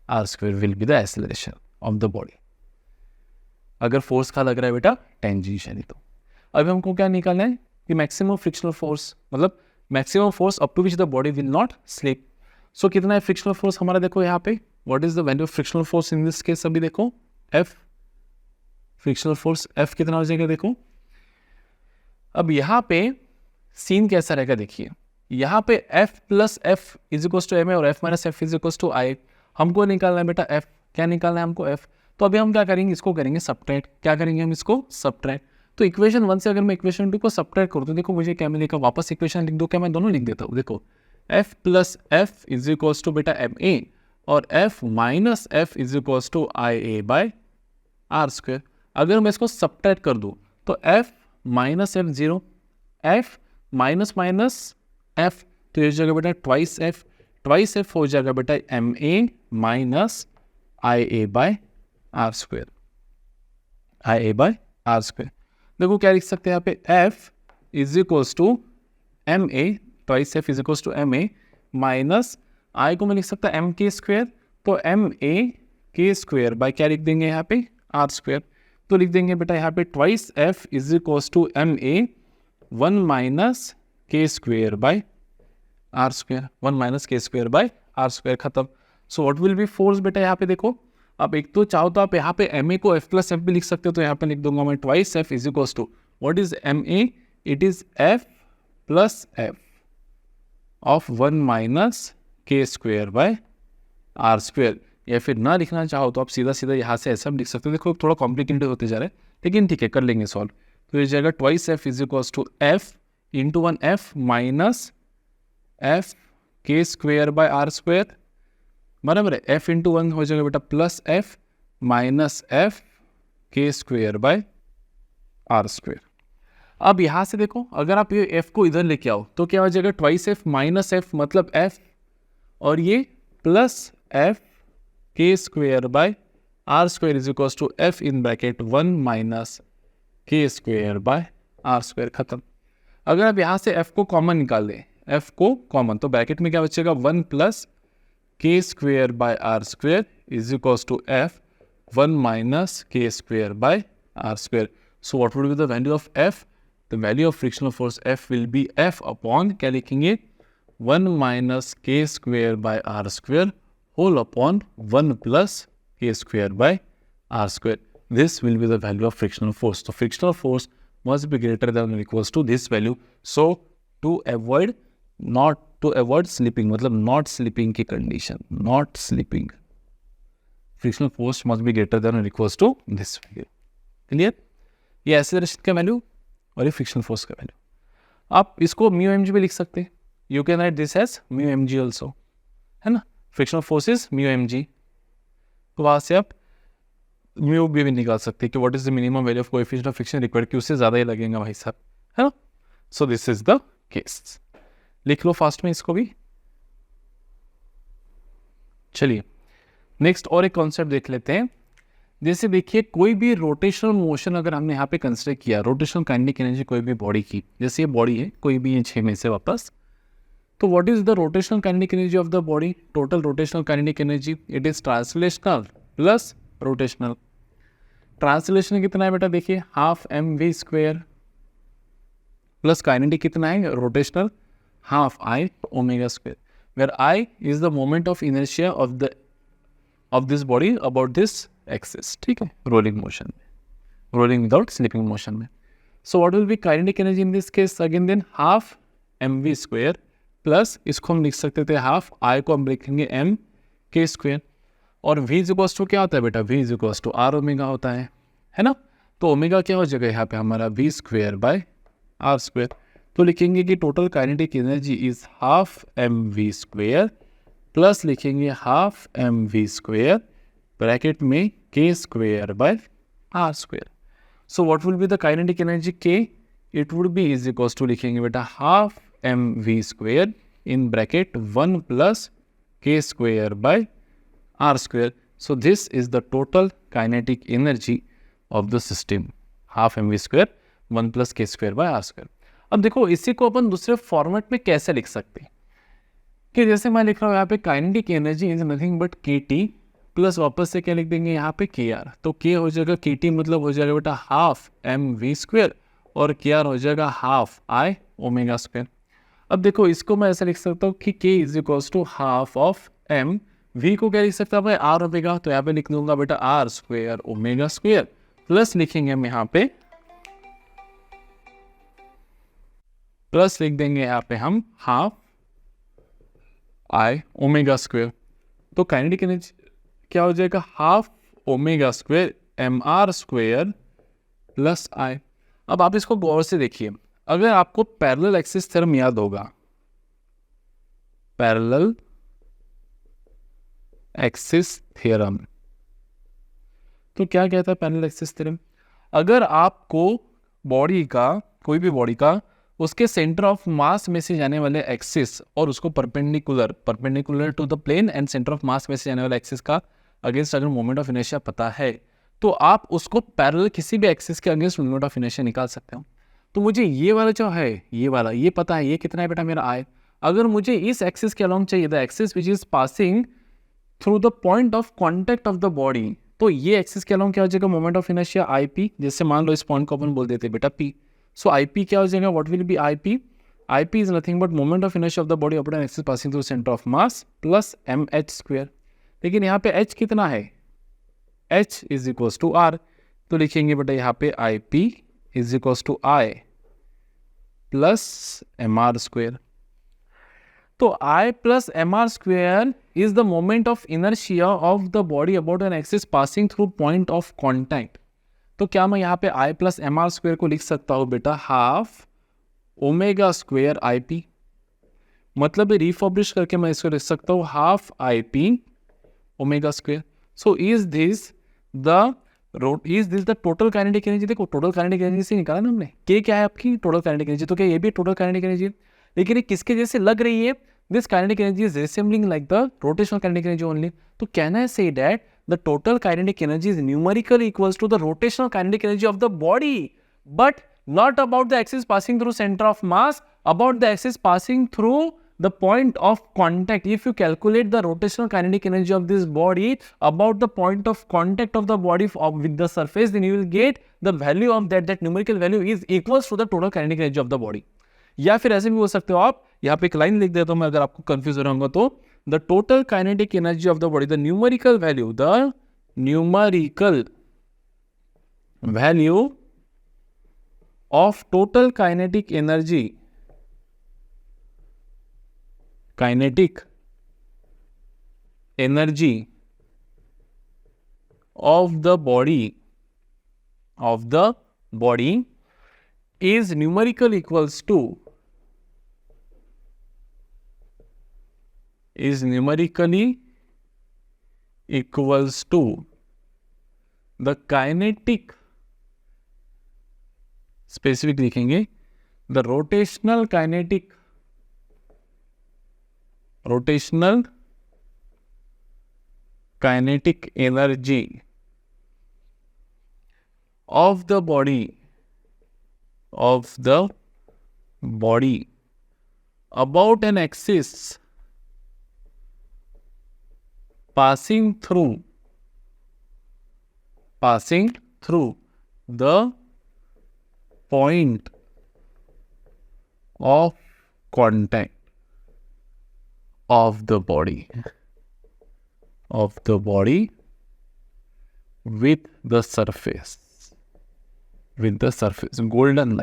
R square will be the acceleration of the body. अगर फोर्स का लग रहा है बेटा टेंजेंशियली, तो अभी हमको क्या निकालना है कि मैक्सिमम फ्रिक्शनल फोर्स, मतलब maximum force up to which the body will not slip. So कितना है फ्रिक्शनल फोर्स हमारा, देखो यहाँ पे what is the value of frictional force in this case, अभी देखो F फ्रिक्शनल फोर्स F कितना हो जाएगा, देखो अब यहाँ पे सीन कैसा रहेगा, देखिए यहाँ पे F plus F is equals to ma और F minus F is equals to I, हमको निकालना है बेटा F, क्या निकालना है हमको F। तो अभी हम क्या करेंगे, इसको करेंगे सबट्रैक्ट, क्या करेंगे हम इसको सबट्रैक्ट। तो इक्वेशन 1 से अगर मैं इक्वेशन 2 को सबट्रैक्ट करूँ तो देखो मुझे क्या मिलेगा, वापस इक्वेशन लिख दो, क्या मैं दोनों लिख देता हूँ, देखो F plus F is equals to बेटा ma और F minus F is equals to IA by R square. अगर मैं इसको सबट्रैक्ट कर दूँ तो F minus F 0, F minus minus F, तो ये हो जाएगा बेटा ट्वाइस F हो जाएगा बेटा ma minus IA by R square, IA by R square. देखो क्या लिख सकते हैं यहाँ पे, F is equals to ma twice F is equal to M A minus I को मैं लिख सकता एम के स्क्वेयर, तो एम ए के स्क्वेयर बाय क्या लिख देंगे यहाँ पे आर स्क्वेयर, तो लिख देंगे बेटा यहाँ पे twice F is equal to M A 1 minus के square by are square, 1 minus के स्क्वेयर बाय आर स्क्वेयर, खत्म। So what will be force बेटा यहाँ पे देखो, अब एक तो चाहो तो आप यहाँ पे एम ए को एफ प्लस एफ भी लिख सकते हो, तो यहाँ पे लिख दूंगा मैं twice F is equal to what is m a, it is F plus F of 1 minus के स्क्वेयर बाय आर स्क्वेयर, या फिर ना लिखना चाहो तो आप सीधा सीधा यहाँ से ऐसा भी लिख सकते हो। देखो थोड़ा कॉम्प्लिकेटेड होते जा रहा है, लेकिन ठीक है कर लेंगे सॉल्व। तो ये जाएगा twice F is equal to F into 1 F minus F k square by are square, बराबर है, एफ इंटू 1 हो जाएगा बेटा plus F minus F k square by are square. अब यहाँ से देखो अगर आप ये एफ को इधर लेके आओ तो क्या हो जाएगा ट्वाइस एफ माइनस एफ मतलब एफ, और ये plus F k square by are square is equal to F in bracket 1 minus के स्क्वेयर बाय आर स्क्वेयर, खत्म। अगर आप यहाँ से एफ को कॉमन निकाल दें, एफ को कॉमन, तो ब्रैकेट में क्या बचेगा 1 प्लस के square by are square is equal to F 1 minus के square by are square. So what would be the value of F, the value of frictional force F will be F upon क्या लिखेंगे 1 minus के square by are square whole upon 1 plus के square by are square. This will be the value of frictional force. So frictional force must be greater than or equals to this value. So to avoid slipping, मतलब not slipping की condition, not slipping, frictional force must be greater than or equals to this value. Clear? ये acceleration का value और ये frictional force का value. आप इसको mu mg भी लिख सकते हैं. You can write this as mu mg also, है ना? Frictional force is mu mg. तो वहाँ से आप म्यू भी निकाल सकते हैं कि what is the minimum value of coefficient of friction required, कि उससे ज़्यादा ही लगेगा भाई साहब, है ना। सो दिस इज द केस, लिख लो फास्ट में इसको भी। चलिए नेक्स्ट और एक कॉन्सेप्ट देख लेते हैं। जैसे देखिए कोई भी रोटेशनल मोशन अगर हमने यहाँ पे कंसिडर किया, रोटेशनल काइनेटिक एनर्जी कोई भी बॉडी की, जैसे ये बॉडी है कोई भी, ये 6 में से वापस, तो what is the rotational kinetic energy of the body, total rotational kinetic energy, it is translational plus rotational. Translation कितना है बेटा, देखिए half M we square plus kinetic कितना है rotational, half I omega square, where I is the moment of inertia of this body about this axis, ठीक है, rolling motion में, rolling without slipping motion में। So what will be kinetic energy in this case, again then half M we square plus इसको हम लिख सकते थे half I को हम लिखेंगे एम के स्क्वेयर, और v इज इक्वल्स टू क्या होता है बेटा, v is equals to are omega होता है ना। तो ओमेगा क्या हो जाएगा यहाँ पे हमारा v square by are square, तो लिखेंगे कि total kinetic energy is half M we square plus लिखेंगे half M we square bracket में k square by are square. So what will be the kinetic energy k, it would be is equals to लिखेंगे बेटा half M we square in bracket 1 plus k square by r square. So this is the total kinetic energy of the system, half mv square 1 plus k square by r square. अब देखो इसी को अपन दूसरे format में कैसे लिख सकते हैं, कि जैसे मैं लिख रहा हूँ यहाँ पे kinetic energy is nothing but के टी प्लस वापस से क्या लिख देंगे यहाँ पे के आर, तो के हो जाएगा के टी मतलब हो जाएगा बेटा हाफ एम वी स्क्वेयर और के आर हो जाएगा हाफ आई ओमेगा स्क्वेयर। अब देखो इसको मैं ऐसा लिख सकता हूँ कि K is equals to half of m, v को क्या लिख सकता है आर ओमेगा, तो यहाँ पे लिख दूंगा बेटा r square omega square plus लिखेंगे हम यहाँ पे, प्लस लिख देंगे यहाँ पे हम हाफ आई ओमेगा स्क्वेयर, तो काइनेटिक एनर्जी क्या हो जाएगा half omega square M R square plus I. अब आप इसको गौर से देखिए, अगर आपको पैरेलल एक्सिस थ्योरम याद होगा, पैरेलल एक्सिस थ्योरम, तो क्या कहता है पैरेलल एक्सिस थ्योरम, अगर आपको बॉडी का, कोई भी बॉडी का, उसके सेंटर ऑफ मास में से जाने वाले एक्सिस और उसको perpendicular to the plane and centre of mass में से जाने वाले एक्सिस का अगेंस्ट अगर मोमेंट ऑफ इनर्शिया पता है, तो आप उसको पैरेलल किसी भी एक्सिस के अगेंस्ट मोमेंट ऑफ इनर्शिया निकाल सकते हो। तो मुझे ये वाला जो है, ये वाला, ये पता है ये कितना है बेटा मेरा आई। अगर मुझे इस एक्सिस के अलॉन्ग चाहिए, the axis which is passing through the point of contact of the body, तो ये एक्सिस के अलॉन्ग क्या हो जाएगा, moment of inertia I P. जैसे मान लो इस पॉइंट को अपन बोल देते बेटा पी, सो आई पी क्या हो जाएगा, what will be I p, I p is nothing but moment of inertia of the body upon an axis passing through centre of mass plus m h square. लेकिन यहाँ पे h कितना है, h is equals to r, तो लिखेंगे बेटा यहाँ पे I p is equals to I plus M r square. तो I plus mr square is the moment of inertia of the body about an axis passing through point of contact। तो क्या मैं यहाँ पे I plus mr square को लिख सकता हूँ बेटा half omega square I P, मतलब रिफॉर्बिश करके मैं इसको लिख सकता हूँ half I P omega square. So is this the total kinetic energy. देखो टोटल काइनेटिक एनर्जी से निकाला ना हमने, के क्या है आपकी टोटल काइनेटिक एनर्जी, तो क्या ये भी टोटल काइनेटिक एनर्जी है, लेकिन ये किसके जैसे लग रही है, this kinetic energy is resembling like the rotational kinetic energy only. तो can I say that the total kinetic energy is numerically equals to the rotational kinetic energy of the body, but not about the axis passing through center of mass, about the axis passing through the point of contact. If you calculate the rotational kinetic energy of this body about the point of contact of the body with the surface, then you will get the value of that numerical value is equals to the total kinetic energy of the body. या फिर ऐसे भी हो सकते हो आप, यहाँ पे एक लाइन लिख देता हूँ मैं अगर आपको कंफ्यूज हो रहा होगा तो, the total kinetic energy of the body, the numerical value of total kinetic energy of the body is numerically equals to the kinetic, specific लिखेंगे the rotational kinetic energy of the body about an axis passing through the point of contact of the body with the surface, golden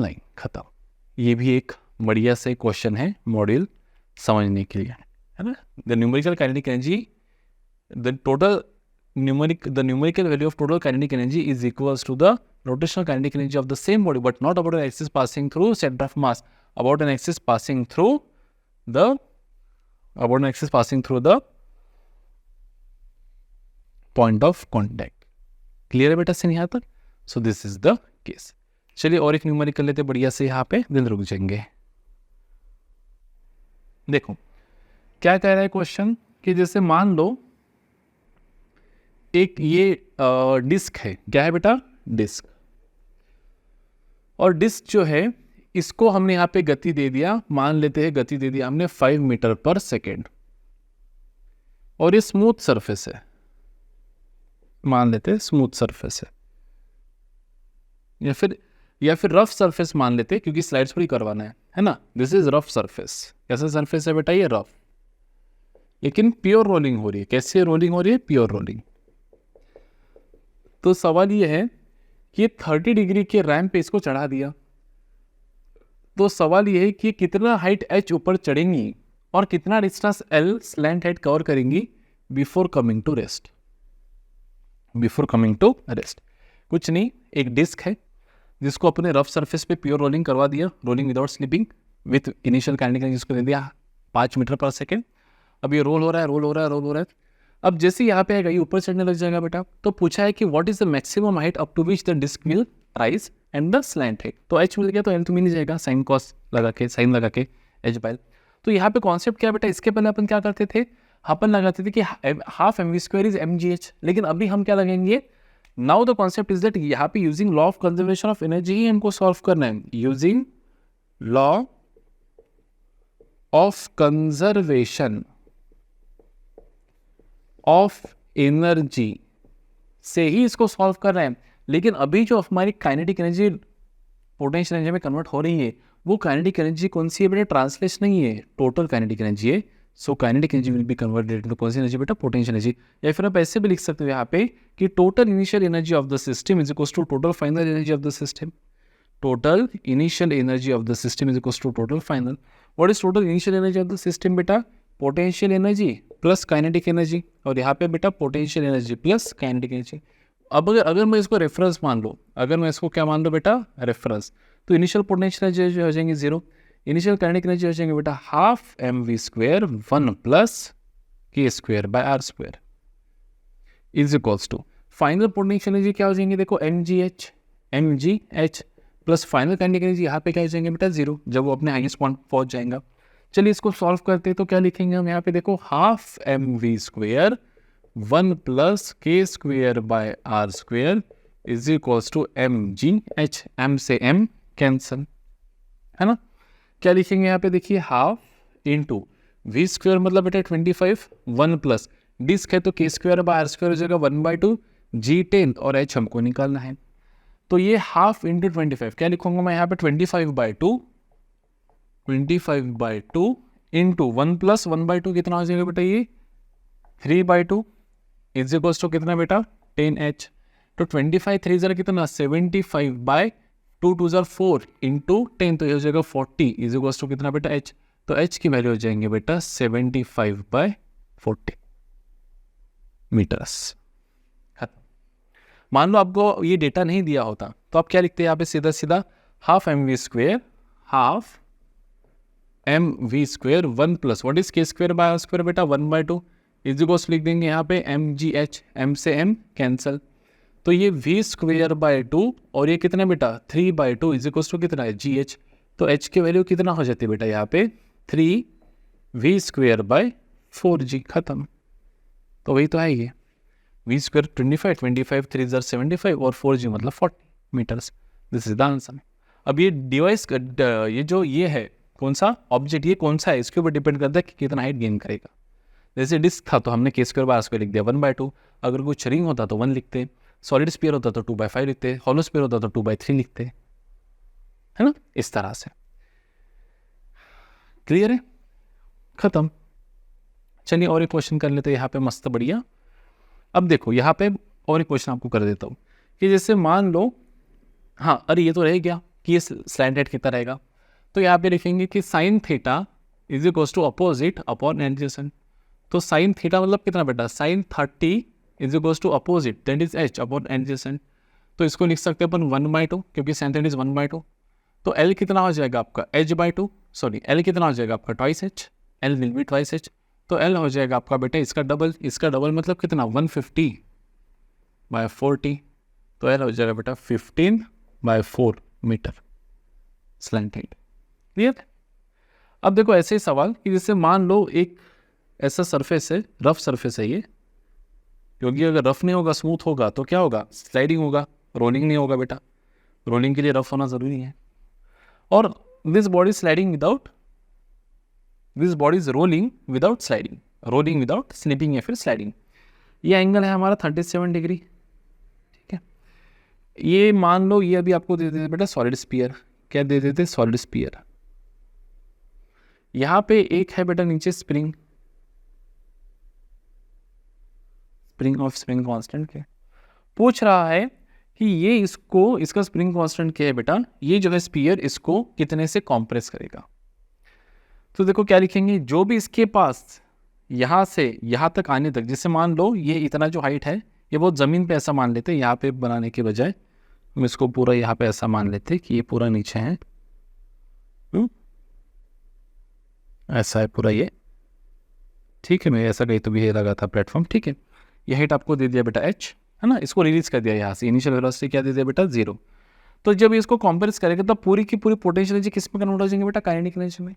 line खत्म। ये भी एक बढ़िया से question है module समझने के लिए, है ना। The numerical kinetic energy, the numerical value of total kinetic energy is equals to the rotational kinetic energy of the same body, but not about an axis passing through center of mass, about an axis passing through the point of contact। Clear है बेटा से यहाँ तक? सो this is the case. चलिए और एक numerical लेते बढ़िया से यहाँ पे, दिन रुक जाएंगे। देखो क्या कह रहा है क्वेश्चन कि जैसे मान लो एक ये डिस्क है, क्या है बेटा डिस्क, और डिस्क जो है इसको हमने यहाँ पे गति दे दिया, मान लेते हैं गति दे दिया हमने 5 मीटर पर सेकेंड, और ये स्मूथ सरफेस है, मान लेते हैं स्मूथ सरफेस है, या फिर रफ सरफेस मान लेते हैं क्योंकि स्लाइड्स पर ही करवाना है ना। This is rough surface. कैसा सरफेस है बेटा ये रफ, लेकिन प्योर रोलिंग हो रही है। कैसे रोलिंग हो रही है? Pure rolling. तो सवाल ये है कि 30 डिग्री के रैंप पे इसको चढ़ा दिया, तो सवाल ये है कि कितना हाइट h ऊपर चढ़ेंगी और कितना distance l slant height cover करेंगी बिफोर कमिंग टू रेस्ट। कुछ नहीं, एक डिस्क है जिसको अपने रफ सरफेस पे प्योर रोलिंग करवा दिया, rolling without slipping with initial kinetic energy जिसको दे दिया 5 मीटर पर सेकेंड। अब ये रोल हो रहा है। अब जैसे यहाँ पे आएगा ये ऊपर चढ़ने लग जाएगा बेटा। तो पूछा है कि what is the maximum height up to which the disc will rise and the slant height. तो एच मिल गया तो एल तो मिल नहीं जाएगा, साइन लगा के एच बाय। तो यहाँ पे कॉन्सेप्ट क्या है बेटा, इसके पहले अपन क्या करते थे, अपन लगाते थे कि हाफ mv स्क्वायर इज mgh, लेकिन अभी हम क्या लगेंगे now the concept is that यहाँ पे using law of conservation of energy ही हमको सॉल्व करना है, using law of conservation of energy से ही इसको सॉल्व कर रहे हैं। लेकिन अभी जो हमारी काइनेटिक एनर्जी पोटेंशियल एनर्जी में कन्वर्ट हो रही है वो काइनेटिक एनर्जी कौन सी है बेटा, ट्रांसलेशन नहीं है, टोटल काइनेटिक एनर्जी है। So kinetic energy will be converted into कौन सी एनर्जी बेटा, पोटेंशियल एनर्जी। या फिर आप ऐसे भी लिख सकते हो यहाँ पे कि total initial energy of the system is equals to total final energy of the system. Total initial energy of the system is equals to total final. What is total initial energy of the system बेटा, potential energy plus kinetic energy, और यहाँ पे बेटा potential energy plus kinetic energy. अब अगर मैं इसको reference मान लो, अगर मैं इसको क्या मान लो बेटा, रेफरेंस, तो इनिशियल पोटेंशियल एनर्जी हो जाएंगे 0, इनिशियल काइनेटिक एनर्जी हो जाएंगे बेटा half mv² 1 plus k²/r² is equals to final potential energy क्या हो जाएंगे, देखो mgh plus final kinetic energy यहाँ पे क्या हो जाएंगे बेटा 0, जब वो अपने हाईएस्ट पॉइंट पहुंच जाएगा। चलिए इसको सॉल्व करते हैं, तो क्या लिखेंगे हम यहाँ पे, देखो half mv² 1 plus k²/r² is equals to mgh, m से m कैंसल, है ना। क्या लिखेंगे यहाँ पे, देखिए हाफ इंटू v² मतलब बेटा 25, 1 प्लस डिस्क है तो k²/r² हो जाएगा 1/2 g10 और h हमको निकालना है। तो ये हाफ इंटू 25 क्या लिखूंगा मैं यहाँ पे 25/2 इंटू 1 प्लस 1/2 कितना हो जाएगा बेटा, ये 3/2 इज इक्वल्स टू कितना बेटा 10h। तो 25 3 जरा कितना 75/2 2 4 इंटू 10 तो ये हो जाएगा 40 इज इक्वल्स टू कितना बेटा h। तो h की वैल्यू हो जाएंगे बेटा 75/40 मीटर्स। मान लो आपको ये डेटा नहीं दिया होता तो आप क्या लिखते हैं यहाँ पे, सीधा सीधा half mv² 1 plus what is k²/r² बेटा 1/2 इज इक्वल्स लिख देंगे यहाँ पे mgh, m से m कैंसल, तो ये v²/2 और ये कितना बेटा 3/2 इज इक्वल्स टू कितना है gh। तो h की वैल्यू कितना हो जाती है बेटा यहाँ पे 3v²/4g, खत्म। तो वही तो है ये v² 25 25 3 75 और 4g मतलब 40 metres. This is the answer. अब ये डिवाइस ये जो ये है कौन सा ऑब्जेक्ट, ये कौन सा है, इसके ऊपर डिपेंड करता है कि कितना हाइट गेन करेगा। जैसे डिस्क था तो हमने k²/r² लिख दिया 1/2, अगर कोई रिंग होता तो 1 लिखते, सॉलिड स्फीयर होता तो 2/5 लिखते, हॉलो स्फीयर होता तो 2/3 लिखते, है ना, इस तरह से। क्लियर है, खत्म। चलिए और एक क्वेश्चन कर लेते हैं यहाँ पे मस्त बढ़िया। अब देखो यहाँ पे और एक क्वेश्चन आपको कर देता हूँ कि जैसे मान लो, हाँ अरे ये तो रह गया कि ये स्लैंट हेड कितना रहेगा, तो यहाँ पे लिखेंगे कि sine theta is equals to opposite upon adjacent. तो साइन थीटा मतलब कितना बेटा, sine 30 is equals to opposite that is h upon adjacent. तो इसको लिख सकते हैं अपन 1/2 क्योंकि साइन थीटा इज 1/2। तो l कितना हो जाएगा आपका h/2, सॉरी l कितना हो जाएगा आपका twice h, l will be twice h। तो l हो जाएगा आपका बेटा इसका डबल मतलब कितना 150/40, तो l हो जाएगा बेटा 15/4 मीटर स्लैंट हेड। क्लियर। अब देखो ऐसे ही सवाल कि जैसे मान लो एक ऐसा सरफेस है, रफ सरफेस है ये, क्योंकि अगर रफ नहीं होगा स्मूथ होगा तो क्या होगा, स्लाइडिंग होगा, रोलिंग नहीं होगा बेटा, रोलिंग के लिए रफ होना जरूरी है। और this body sliding without, this body is rolling without sliding, rolling without slipping या फिर स्लाइडिंग। ये एंगल है हमारा 37 डिग्री, ठीक है। ये मान लो ये अभी आपको दे देते बेटा सॉलिड स्फीयर, क्या दे देते सॉलिड स्फीयर। यहाँ पे एक है बेटा नीचे spring, spring of spring constant के पूछ रहा है कि ये इसको, इसका स्प्रिंग कांस्टेंट क्या है बेटा, ये जो है स्फीयर इसको कितने से कॉम्प्रेस करेगा। तो देखो क्या लिखेंगे, जो भी इसके पास यहाँ से यहाँ तक आने तक, जैसे मान लो ये इतना जो हाइट है ये बहुत ज़मीन पे ऐसा मान लेते हैं, यहाँ पे बनाने के बजाय हम इसको पूरा यहाँ पे ऐसा मान लेते कि ये पूरा नीचे है, ऐसा है पूरा ये, ठीक है। मैं ऐसा कहीं तो भी लगा था प्लेटफॉर्म, ठीक है। ये हाइट आपको दे दिया बेटा h, है ना, इसको रिलीज कर दिया यहाँ से, इनिशियल वेलोसिटी क्या दे दिया बेटा 0। तो जब इसको कॉम्प्रेस करेगा तब पूरी की पूरी पोटेंशियल एनर्जी किस में कन्वर्ट हो जाएंगे बेटा, काइनेटिक एनर्जी में,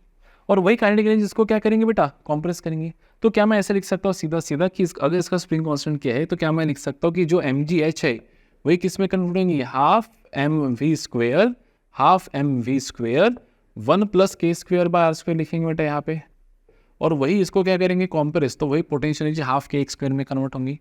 और वही काइनेटिक एनर्जी इसको क्या करेंगे बेटा, कॉम्प्रेस करेंगे। तो क्या मैं ऐसे लिख सकता हूँ सीधा सीधा कि अगर इसका स्प्रिंग कांस्टेंट क्या है, तो क्या मैं लिख सकता हूँ कि जो mgh है वही किस में कन्वर्ट होंगी, half M we square 1 plus के स्क्वेयर बाय आर स्क्वेयर लिखेंगे बेटा यहाँ पे, और वही इसको क्या करेंगे कॉम्प्रेस, तो वही पोटेंशियल एनर्जी हाफ के स्क्वेयर में कन्वर्ट होंगी।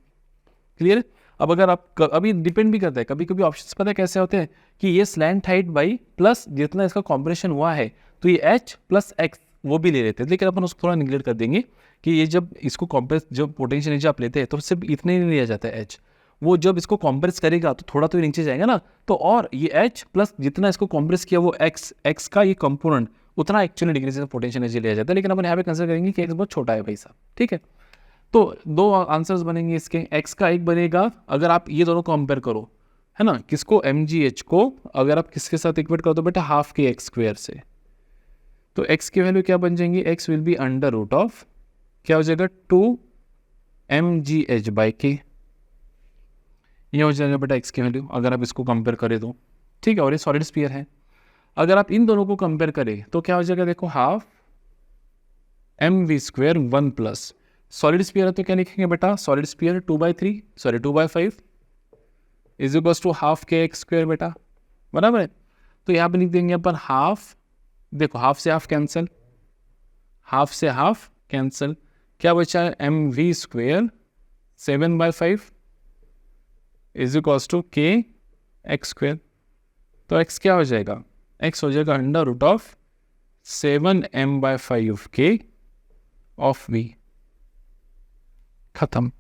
क्लियर है। अब अगर आप अभी डिपेंड भी करता है, कभी कभी ऑप्शंस पता है कैसे होते हैं कि ये स्लैंट हाइट बाई प्लस जितना इसका कॉम्प्रेशन हुआ है तो ये h प्लस x वो भी ले लेते हैं, लेकिन अपन उसको थोड़ा निगलेक्ट कर देंगे कि ये जब इसको कॉम्प्रेस जब पोटेंशियल एनर्जी आप लेते हैं तो सिर्फ इतने नहीं लिया जाता है h, वो जब इसको कॉम्प्रेस करेगा तो थोड़ा तो नीचे जाएगा ना, तो और ये h प्लस जितना इसको कॉम्प्रेस किया वो x का ये कंपोनेंट उतना एक्चुअली डिग्री से पोटेंशियल एनर्जी लिया जाता है, लेकिन अपन यहाँ पे कंसिडर करेंगे कि x बहुत छोटा है भाई साहब। ठीक है, तो दो आंसर्स बनेंगे इसके, x का एक बनेगा अगर आप ये दोनों कंपेयर करो है ना, किसको mgh को अगर आप किसके साथ इक्वेट करो तो बेटा हाफ के एक्स स्क्वेयर से, तो x की वैल्यू क्या बन जाएंगी, x will be under root of क्या हो जाएगा 2 mgh बाई के, ये हो जाएगा बेटा x की वैल्यू अगर आप इसको कंपेयर करें तो। ठीक है, और ये सॉलिड स्फीयर है, अगर आप इन दोनों को कंपेयर करें तो क्या हो जाएगा, देखो half M we square 1 plus solid sphere है तो क्या लिखेंगे बेटा, solid sphere 2/5 is equals to half k x square बेटा, बराबर है। तो यहाँ पे लिख देंगे अपन हाफ, देखो हाफ से हाफ कैंसिल, हाफ से हाफ कैंसिल, क्या बचा है m we square 7/5 is equals to k x square, तो x क्या हो जाएगा, x हो जाएगा अंडर रूट ऑफ 7m/5 के ऑफ v, खत्म।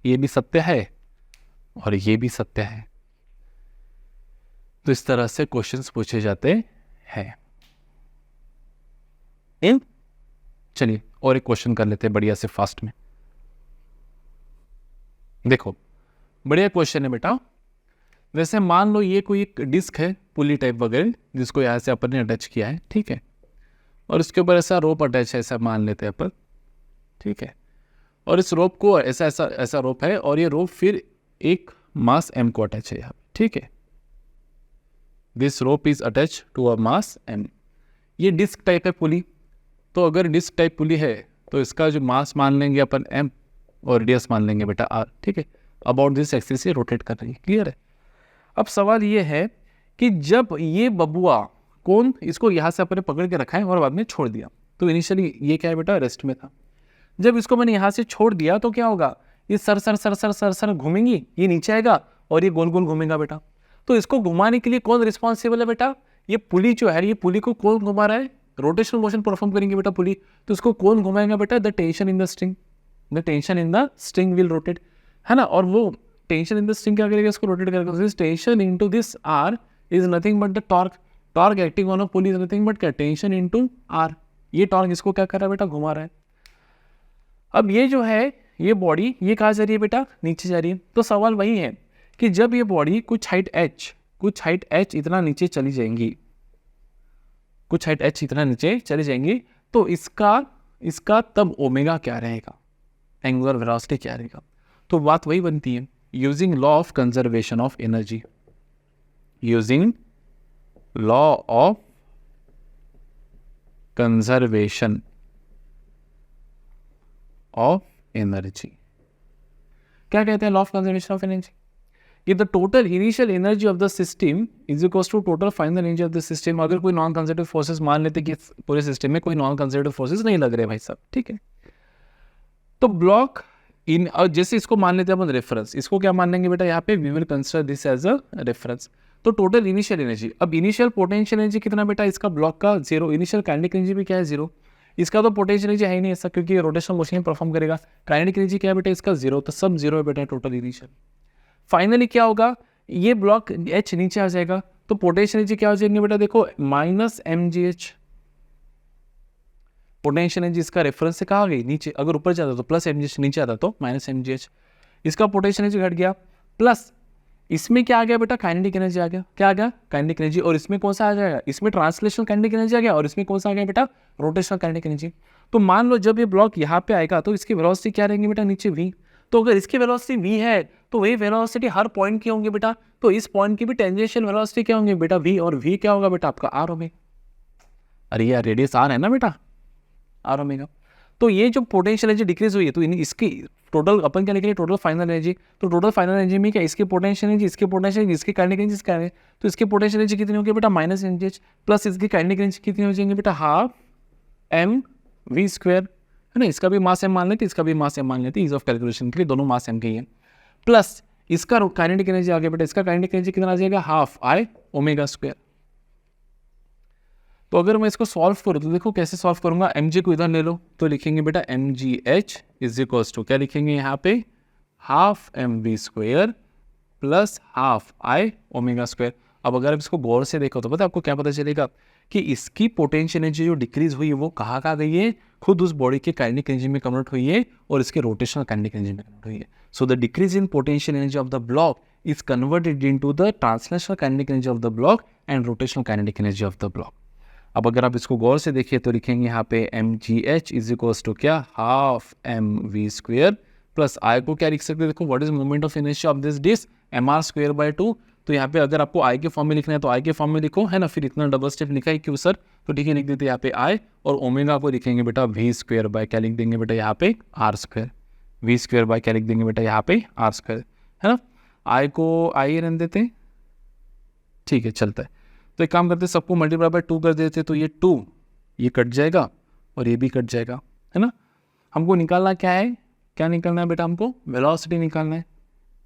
ये भी सत्य है और ये भी सत्य है, तो इस तरह से क्वेश्चंस पूछे जाते हैं। चलिए और एक क्वेश्चन कर लेते हैं बढ़िया से फास्ट में। देखो बढ़िया क्वेश्चन है बेटा, वैसे मान लो ये कोई एक डिस्क है पुली टाइप वगैरह जिसको यहाँ से अपन ने अटैच किया है, ठीक है, और इसके ऊपर ऐसा रोप अटैच है, ऐसा मान लेते हैं अपन, ठीक है, और इस रोप को ऐसा रोप है और ये रोप फिर एक मास m को अटैच है यहाँ पे, ठीक है, this rope is attach to a mass m। ये डिस्क टाइप है पुली, तो अगर डिस्क टाइप पुली है तो इसका जो मास मान लेंगे अपन m और रेडियस मान लेंगे बेटा r, ठीक है, अबाउट दिस एक्सिस से रोटेट कर रही है। क्लियर है। अब सवाल ये है कि जब ये बबुआ कौन इसको यहाँ से अपने पकड़ के रखा है और बाद में छोड़ दिया, तो इनिशियली ये क्या है बेटा रेस्ट में था, जब इसको मैंने यहाँ से छोड़ दिया तो क्या होगा, ये सर सर सर सर सर सर घूमेंगी, ये नीचे आएगा और ये गोल गोल घूमेगा बेटा। तो इसको घुमाने के लिए कौन रिस्पॉन्सिबल है बेटा, ये पुली जो है, ये पुली को कौन घुमा रहा है, रोटेशनल मोशन परफॉर्म करेंगे बेटा पुली, तो इसको कौन घुमाएगा बेटा, the tension in the string, the tension in the string will rotate, है ना, और वो टेंशन इन द स्ट्रिंग क्या करेगा, इसको रोटेट करेगा, this tension into this r is nothing but the torque, torque acting on a pulley is nothing but क्या, tension into r, ये टॉर्क इसको क्या कर रहा है बेटा, घुमा रहा है। अब ये जो है ये बॉडी ये कहाँ जा रही है बेटा, नीचे जा रही है, तो सवाल वही है कि जब ये बॉडी कुछ हाइट h इतना नीचे चली जाएंगी, कुछ हाइट h इतना नीचे चली जाएंगी, तो इसका तब ओमेगा क्या रहेगा, एंगुलर वेलोसिटी क्या रहेगा। तो बात वही बनती है, using law of conservation of energy, using law of conservation of energy, क्या कहते हैं law of conservation of energy, कि the total initial energy of the system is equals to total final energy of the system. अगर कोई non conservative forces, मान लेते कि पूरे सिस्टम में कोई नॉन कंजर्वेटिव फोर्सेस नहीं लग रहे भाई साहब, ठीक है, तो ब्लॉक इन, जैसे इसको मान लेते हैं अपन रेफरेंस, इसको क्या मान लेंगे बेटा यहाँ पे, we will consider this as a reference. तो टोटल इनिशियल एनर्जी, अब इनिशियल पोटेंशियल एनर्जी कितना बेटा इसका, ब्लॉक का 0, इनिशियल काइनेटिक एनर्जी भी क्या है 0, इसका तो पोटेंशियल एनर्जी है ही नहीं ऐसा, क्योंकि ये रोटेशनल मोशन परफॉर्म करेगा, काइनेटिक एनर्जी क्या है बेटा इसका 0, तो सब 0 है बेटा टोटल इनिशियल। फाइनली क्या होगा, ये ब्लॉक h नीचे आ जाएगा, तो पोटेंशियल एनर्जी क्या हो जाएंगे बेटा, देखो -mgh, पोटेंशियल एनर्जी इसका रेफरेंस से कहाँ गई नीचे, अगर ऊपर जाता तो प्लस mgh, नीचे आता तो -mgh, इसका पोटेंशियल एनर्जी घट गया, प्लस इसमें क्या आ गया बेटा, काइनेटिक एनर्जी आ गया, क्या आ गया काइनेटिक एनर्जी, और इसमें कौन सा आ जाएगा, इसमें ट्रांसलेशनल काइनेटिक एनर्जी आ गया, और इसमें कौन सा आ गया बेटा, रोटेशनल काइनेटिक एनर्जी। तो मान लो जब ये ब्लॉक यहाँ पे आएगा तो इसकी वेलोसिटी क्या रहेंगे बेटा, नीचे v, तो अगर इसकी वेलोसिटी v है तो वही वेलोसिटी हर पॉइंट की होंगे बेटा, तो इस पॉइंट की भी टेंजेंशियल वेलोसिटी क्या होंगे बेटा v, और v क्या होगा बेटा आपका r ओमेगा, अरे यार रेडियस r है ना बेटा, r ओमेगा। तो ये जो पोटेंशियल एनर्जी डिक्रीज हुई है तो इसकी टोटल अपन क्या लिखेंगे, टोटल फाइनल एनर्जी। तो टोटल फाइनल एनर्जी में क्या, इसकी पोटेंशियल एनर्जी, इसकी पोटेंशियल एनर्जी, इसकी काइनेटिक एनर्जी, इसका है, तो इसकी पोटेंशियल एनर्जी कितनी होगी बेटा, माइनस एनर्जी प्लस इसकी काइनेटिक एनर्जी कितनी हो जाएंगे बेटा, हाफ एम वी स्क्वायर, है ना। इसका भी मास एम मान लेते, इसका भी मास एम मान लेते, ईज ऑफ कैलकुलेशन के लिए दोनों मास एम के ही है। प्लस इसका काइनेटिक एनर्जी आ गया बेटा, इसका काइनेटिक एनर्जी कितना आ जाएगा, हाफ आई ओमेगा स्क्वायर। तो अगर मैं इसको सॉल्व करूँ तो देखो कैसे सॉल्व करूंगा, एम जी को इधर ले लो तो लिखेंगे बेटा M G H is equals to क्या लिखेंगे यहाँ पे, half M V square plus half I omega square. अब अगर आप इसको गौर से देखो तो पता है आपको क्या पता चलेगा कि इसकी पोटेंशियल एनर्जी जो डिक्रीज हुई है वो कहाँ गई है, खुद उस बॉडी के काइनेटिक एनर्जी में कन्वर्ट हुई है और इसके रोटेशनल काइनेटिक एनर्जी में कन्वर्ट हुई है। So the decrease in potential energy of the block is converted into the translational kinetic energy of the block and rotational kinetic energy of the block। अब अगर आप इसको गौर से देखिए तो लिखेंगे यहाँ पे M G H is equals to क्या, half M we square plus I को क्या लिख सकते हैं, देखो what is moment of inertia of this disc, M R square by 2। तो यहाँ पे अगर आपको आई के फॉर्म में लिखना है तो आई के फॉर्म में लिखो, है ना। फिर इतना डबल स्टेप लिखा है क्यों सर, तो ठीक है लिख देते यहाँ पे आई, और ओमेगा को लिखेंगे बेटा वी स्क्वेयर बाय क्या लिख देंगे बेटा यहाँ पे R square, V square by क्या लिख देंगे बेटा यहाँ पे आर स्क्वेयर, है ना। आई को आई रहने देते हैं, ठीक है चलता है। तो एक काम करते हैं, सबको मल्टीप्लाई बाय 2 कर देते, तो ये 2 ये कट जाएगा और ये भी कट जाएगा, है ना। हमको निकालना क्या है, क्या निकालना है बेटा, हमको वेलोसिटी निकालना है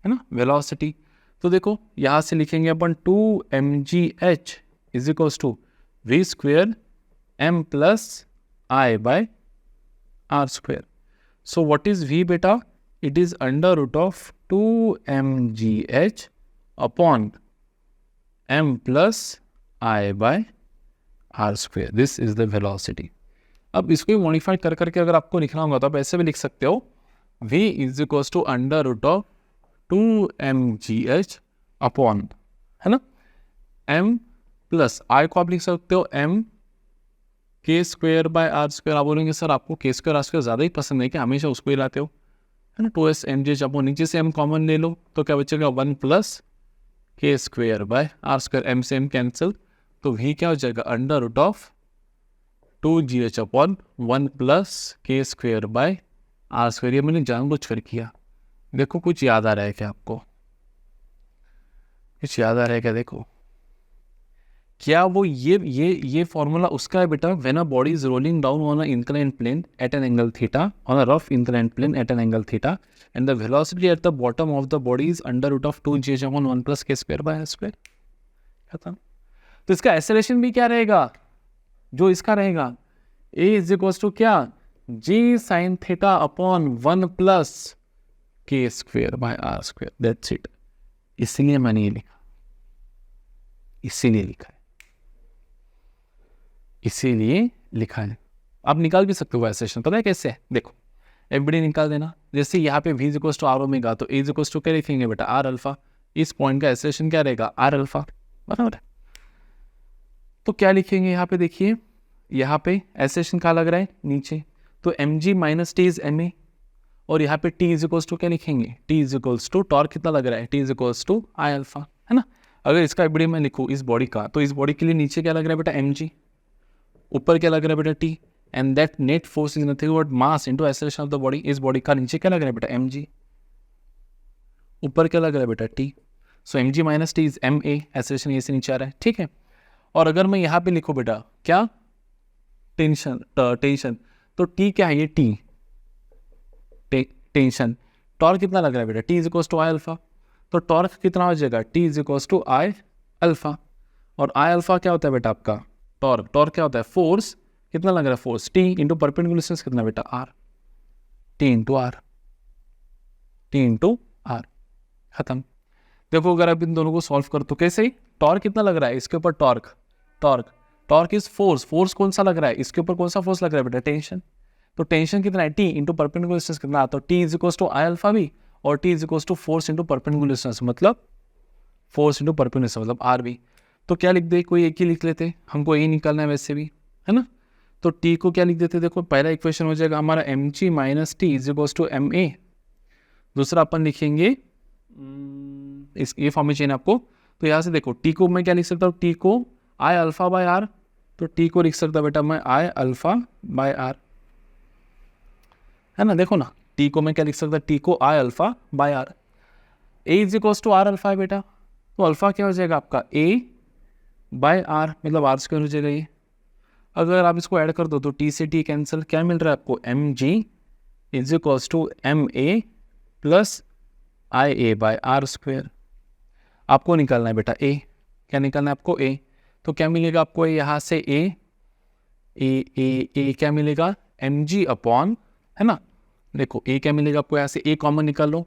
ना, वेलोसिटी। तो देखो यहाँ से लिखेंगे अपन 2 mgh is equals to V square M plus I by are square. So what is v बेटा, it is under root of 2 mgh upon m plus I by are square, this is the velocity. अब इसको modify कर करके अगर आपको लिखना होगा तो आप ऐसे भी लिख सकते हो, v is equals to under root of 2 mgh upon, है ना, m प्लस आई को आप लिख सकते हो m के स्क्वेयर बाय आर स्क्वेयर। आप बोलेंगे सर आपको के स्क्वेयर आर स्क्वेयर ज़्यादा ही पसंद है कि हमेशा उसको ही लाते हो, है ना। 2s mgh अपॉन नीचे से m कॉमन ले लो तो क्या बचेगा 1 प्लस के square by are square, m से m कैंसिल, तो v क्या हो जाएगा under root of 2gh upon 1 plus के स्क्वेयर बाय आर स्क्वेयर। ये मैंने जानबूझ कर किया। देखो कुछ याद आ रहा है क्या आपको, कुछ याद आ रहा है क्या, देखो क्या वो ये फॉर्मूला उसका है बेटा, when a body is rolling down on a inclined plane at an angle theta, on a rough inclined plane at an angle theta, and the velocity at the bottom of the body is under root of 2gh upon 1 plus K square by R square, खत्म। तो इसका acceleration भी क्या रहेगा, जो इसका रहेगा a is equals to क्या, g sine theta upon 1 plus के square by are square, that's it. इसीलिए मैंने ये लिखा, इसीलिए लिखा है, इसीलिए लिखा है। आप निकाल भी सकते हो एक्सेलरेशन, पता है कैसे है, देखो एवरीबडी निकाल देना। जैसे यहाँ पे v is equals to are omega, तो a इज इक्वल्स टू क्या लिखेंगे बेटा आर अल्फा। इस पॉइंट का एक्सेलरेशन क्या रहेगा आर अल्फा, बराबर है। तो क्या लिखेंगे यहाँ पे, देखिए यहाँ पे एक्सेलरेशन क्या लग रहा है नीचे, तो mg minus T is ma, और यहाँ पे t इज इक्वल्स टू क्या लिखेंगे, t is equals to torque कितना लग रहा है, t is equals to I alpha, है ना। अगर इसका एवरीबडी मैं लिखूँ इस बॉडी का, तो इस बॉडी के लिए नीचे क्या लग रहा है बेटा mg, ऊपर क्या लग रहा है बेटा t, and that net force is nothing but mass into acceleration of the body. इस बॉडी का नीचे क्या लग रहा है बेटा mg, ऊपर क्या लग रहा है बेटा t, so mg minus T is ma, acceleration ये से नीचे आ रहा है, ठीक है। और अगर मैं यहाँ पे लिखूँ बेटा क्या, टेंशन, तो t क्या है, ये t टेंशन, टॉर्क कितना लग रहा है बेटा, t is equals to I alpha, तो टॉर्क कितना हो जाएगा, t is equals to I alpha, और आई अल्फा क्या होता है बेटा आपका टॉर्क, टॉर्क क्या होता है फोर्स, कितना लग रहा है force, t into perpendicular distance कितना बेटा r, t इंटू आर, खत्म। देखो अगर आप इन दोनों को सॉल्व कर तो कैसे, टॉर्क कितना लग रहा है, इसके ऊपर टॉर्क इज फोर्स, फोर्स कौन सा लग रहा है, इसके ऊपर कौन सा फोर्स लग रहा है बेटा टेंशन, तो टेंशन कितना है t इंटू परपेंडिकुलर डिस्टेंस कितना, तो t is equals to I alpha भी, और t is equals to force into perpendicular distance, मतलब फोर्स इंटू परपेंडिकुलर डिस्टेंस मतलब r भी। तो क्या लिख दे, कोई एक ही लिख लेते, हमको यही निकालना है वैसे भी, है ना। तो t को क्या लिख देते, देखो पहला इक्वेशन हो जाएगा हमारा mg minus T is equals to ma, दूसरा अपन लिखेंगे इस ये फॉर्म में चाहिए आपको, तो यहाँ से देखो t को मैं क्या लिख सकता हूँ, t को आई अल्फा बाय आर, तो t को लिख सकता बेटा मैं आई अल्फा बाय आर, है ना, देखो ना, टी को मैं क्या लिख सकता, टी को I alpha by R, A is equals to R alpha है बेटा, तो अल्फा क्या हो जाएगा आपका ए बाय आर, मतलब आर स्क्वायर हो जाएगा ये। अगर आप इसको ऐड कर दो तो टी से टी कैंसिल, क्या मिल रहा है आपको, M G is equals to M A plus I A by R square. आपको निकालना है बेटा ए, क्या निकालना है आपको ए, तो क्या मिलेगा आपको यहाँ से ए ए ए ए क्या मिलेगा, एम जी अपॉन, है ना, देखो ए क्या मिलेगा आपको, यहाँ से ए कॉमन निकाल लो,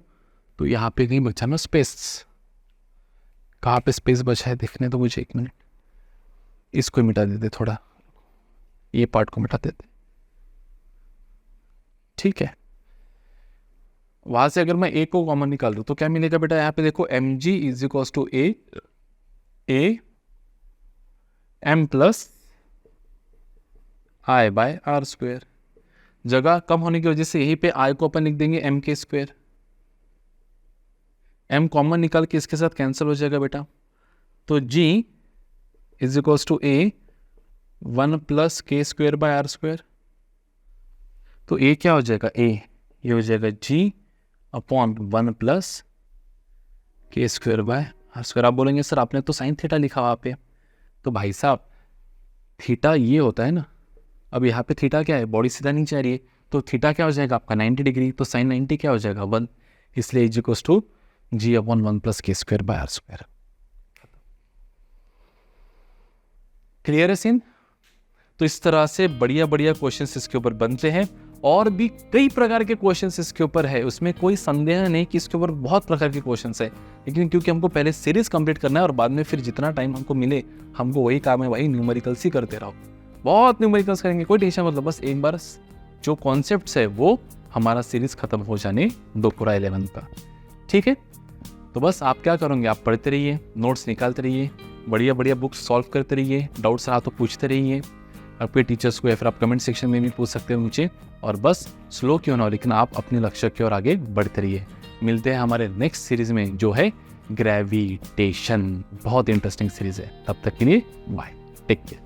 तो यहाँ पे कहीं बचा ना स्पेस, कहाँ पे स्पेस बचा है देखने तो मुझे, एक मिनट, इसको मिटा देते थोड़ा, ये पार्ट को मिटा देते, ठीक है। वहां से अगर मैं ए को कॉमन निकाल दूं तो क्या मिलेगा बेटा, यहाँ पे देखो M G is equals to A M plus I by R square. जगह कम होने की वजह से यहीं पे आई को अपन लिख देंगे M K square, M common निकाल के इसके साथ कैंसिल हो जाएगा बेटा, तो G is equals to A 1 plus K square by R square, तो ए क्या हो जाएगा, ये हो जाएगा G upon 1 plus K square by R square. आप बोलेंगे सर आपने तो साइन थीटा लिखा वहाँ पे, तो भाई साहब थीटा ये होता है ना, अब यहाँ पे थीटा क्या है, बॉडी सीधा नीचे आ रही है, तो थीटा क्या हो जाएगा आपका 90 डिग्री, तो साइन 90 क्या हो जाएगा 1, इसलिए is equals to G upon 1 plus K square by R square. Clear है सीन। तो इस तरह से बढ़िया बढ़िया क्वेश्चंस इसके ऊपर बनते हैं, और भी कई प्रकार के क्वेश्चंस इसके ऊपर है, उसमें कोई संदेह नहीं कि इसके ऊपर बहुत प्रकार के क्वेश्चंस है, लेकिन क्योंकि हमको पहले सीरीज कंप्लीट करना है और बाद में फिर जितना टाइम हमको मिले हमको वही काम है, वही न्यूमेरिकल्स ही करते रहो, बहुत न्यूमेरिकल्स करेंगे, कोई टेंशन मतलब, बस एक बार जो कॉन्सेप्ट्स है वो हमारा सीरीज खत्म हो जाने दो पूरा 11 का, ठीक है। तो बस आप क्या करोगे, आप पढ़ते रहिए, नोट्स निकालते रहिए, बढ़िया बढ़िया बुक्स सॉल्व करते रहिए, डाउट्स रहा तो पूछते रहिए आपके टीचर्स को, या फिर आप कमेंट सेक्शन में भी पूछ सकते हो मुझे, और बस स्लो क्यों ना हो लेकिन आप अपने लक्ष्य की ओर आगे बढ़ते रहिए। मिलते हैं हमारे नेक्स्ट सीरीज में जो है ग्रेविटेशन, बहुत इंटरेस्टिंग सीरीज है, तब तक के लिए बाय, टेक केयर।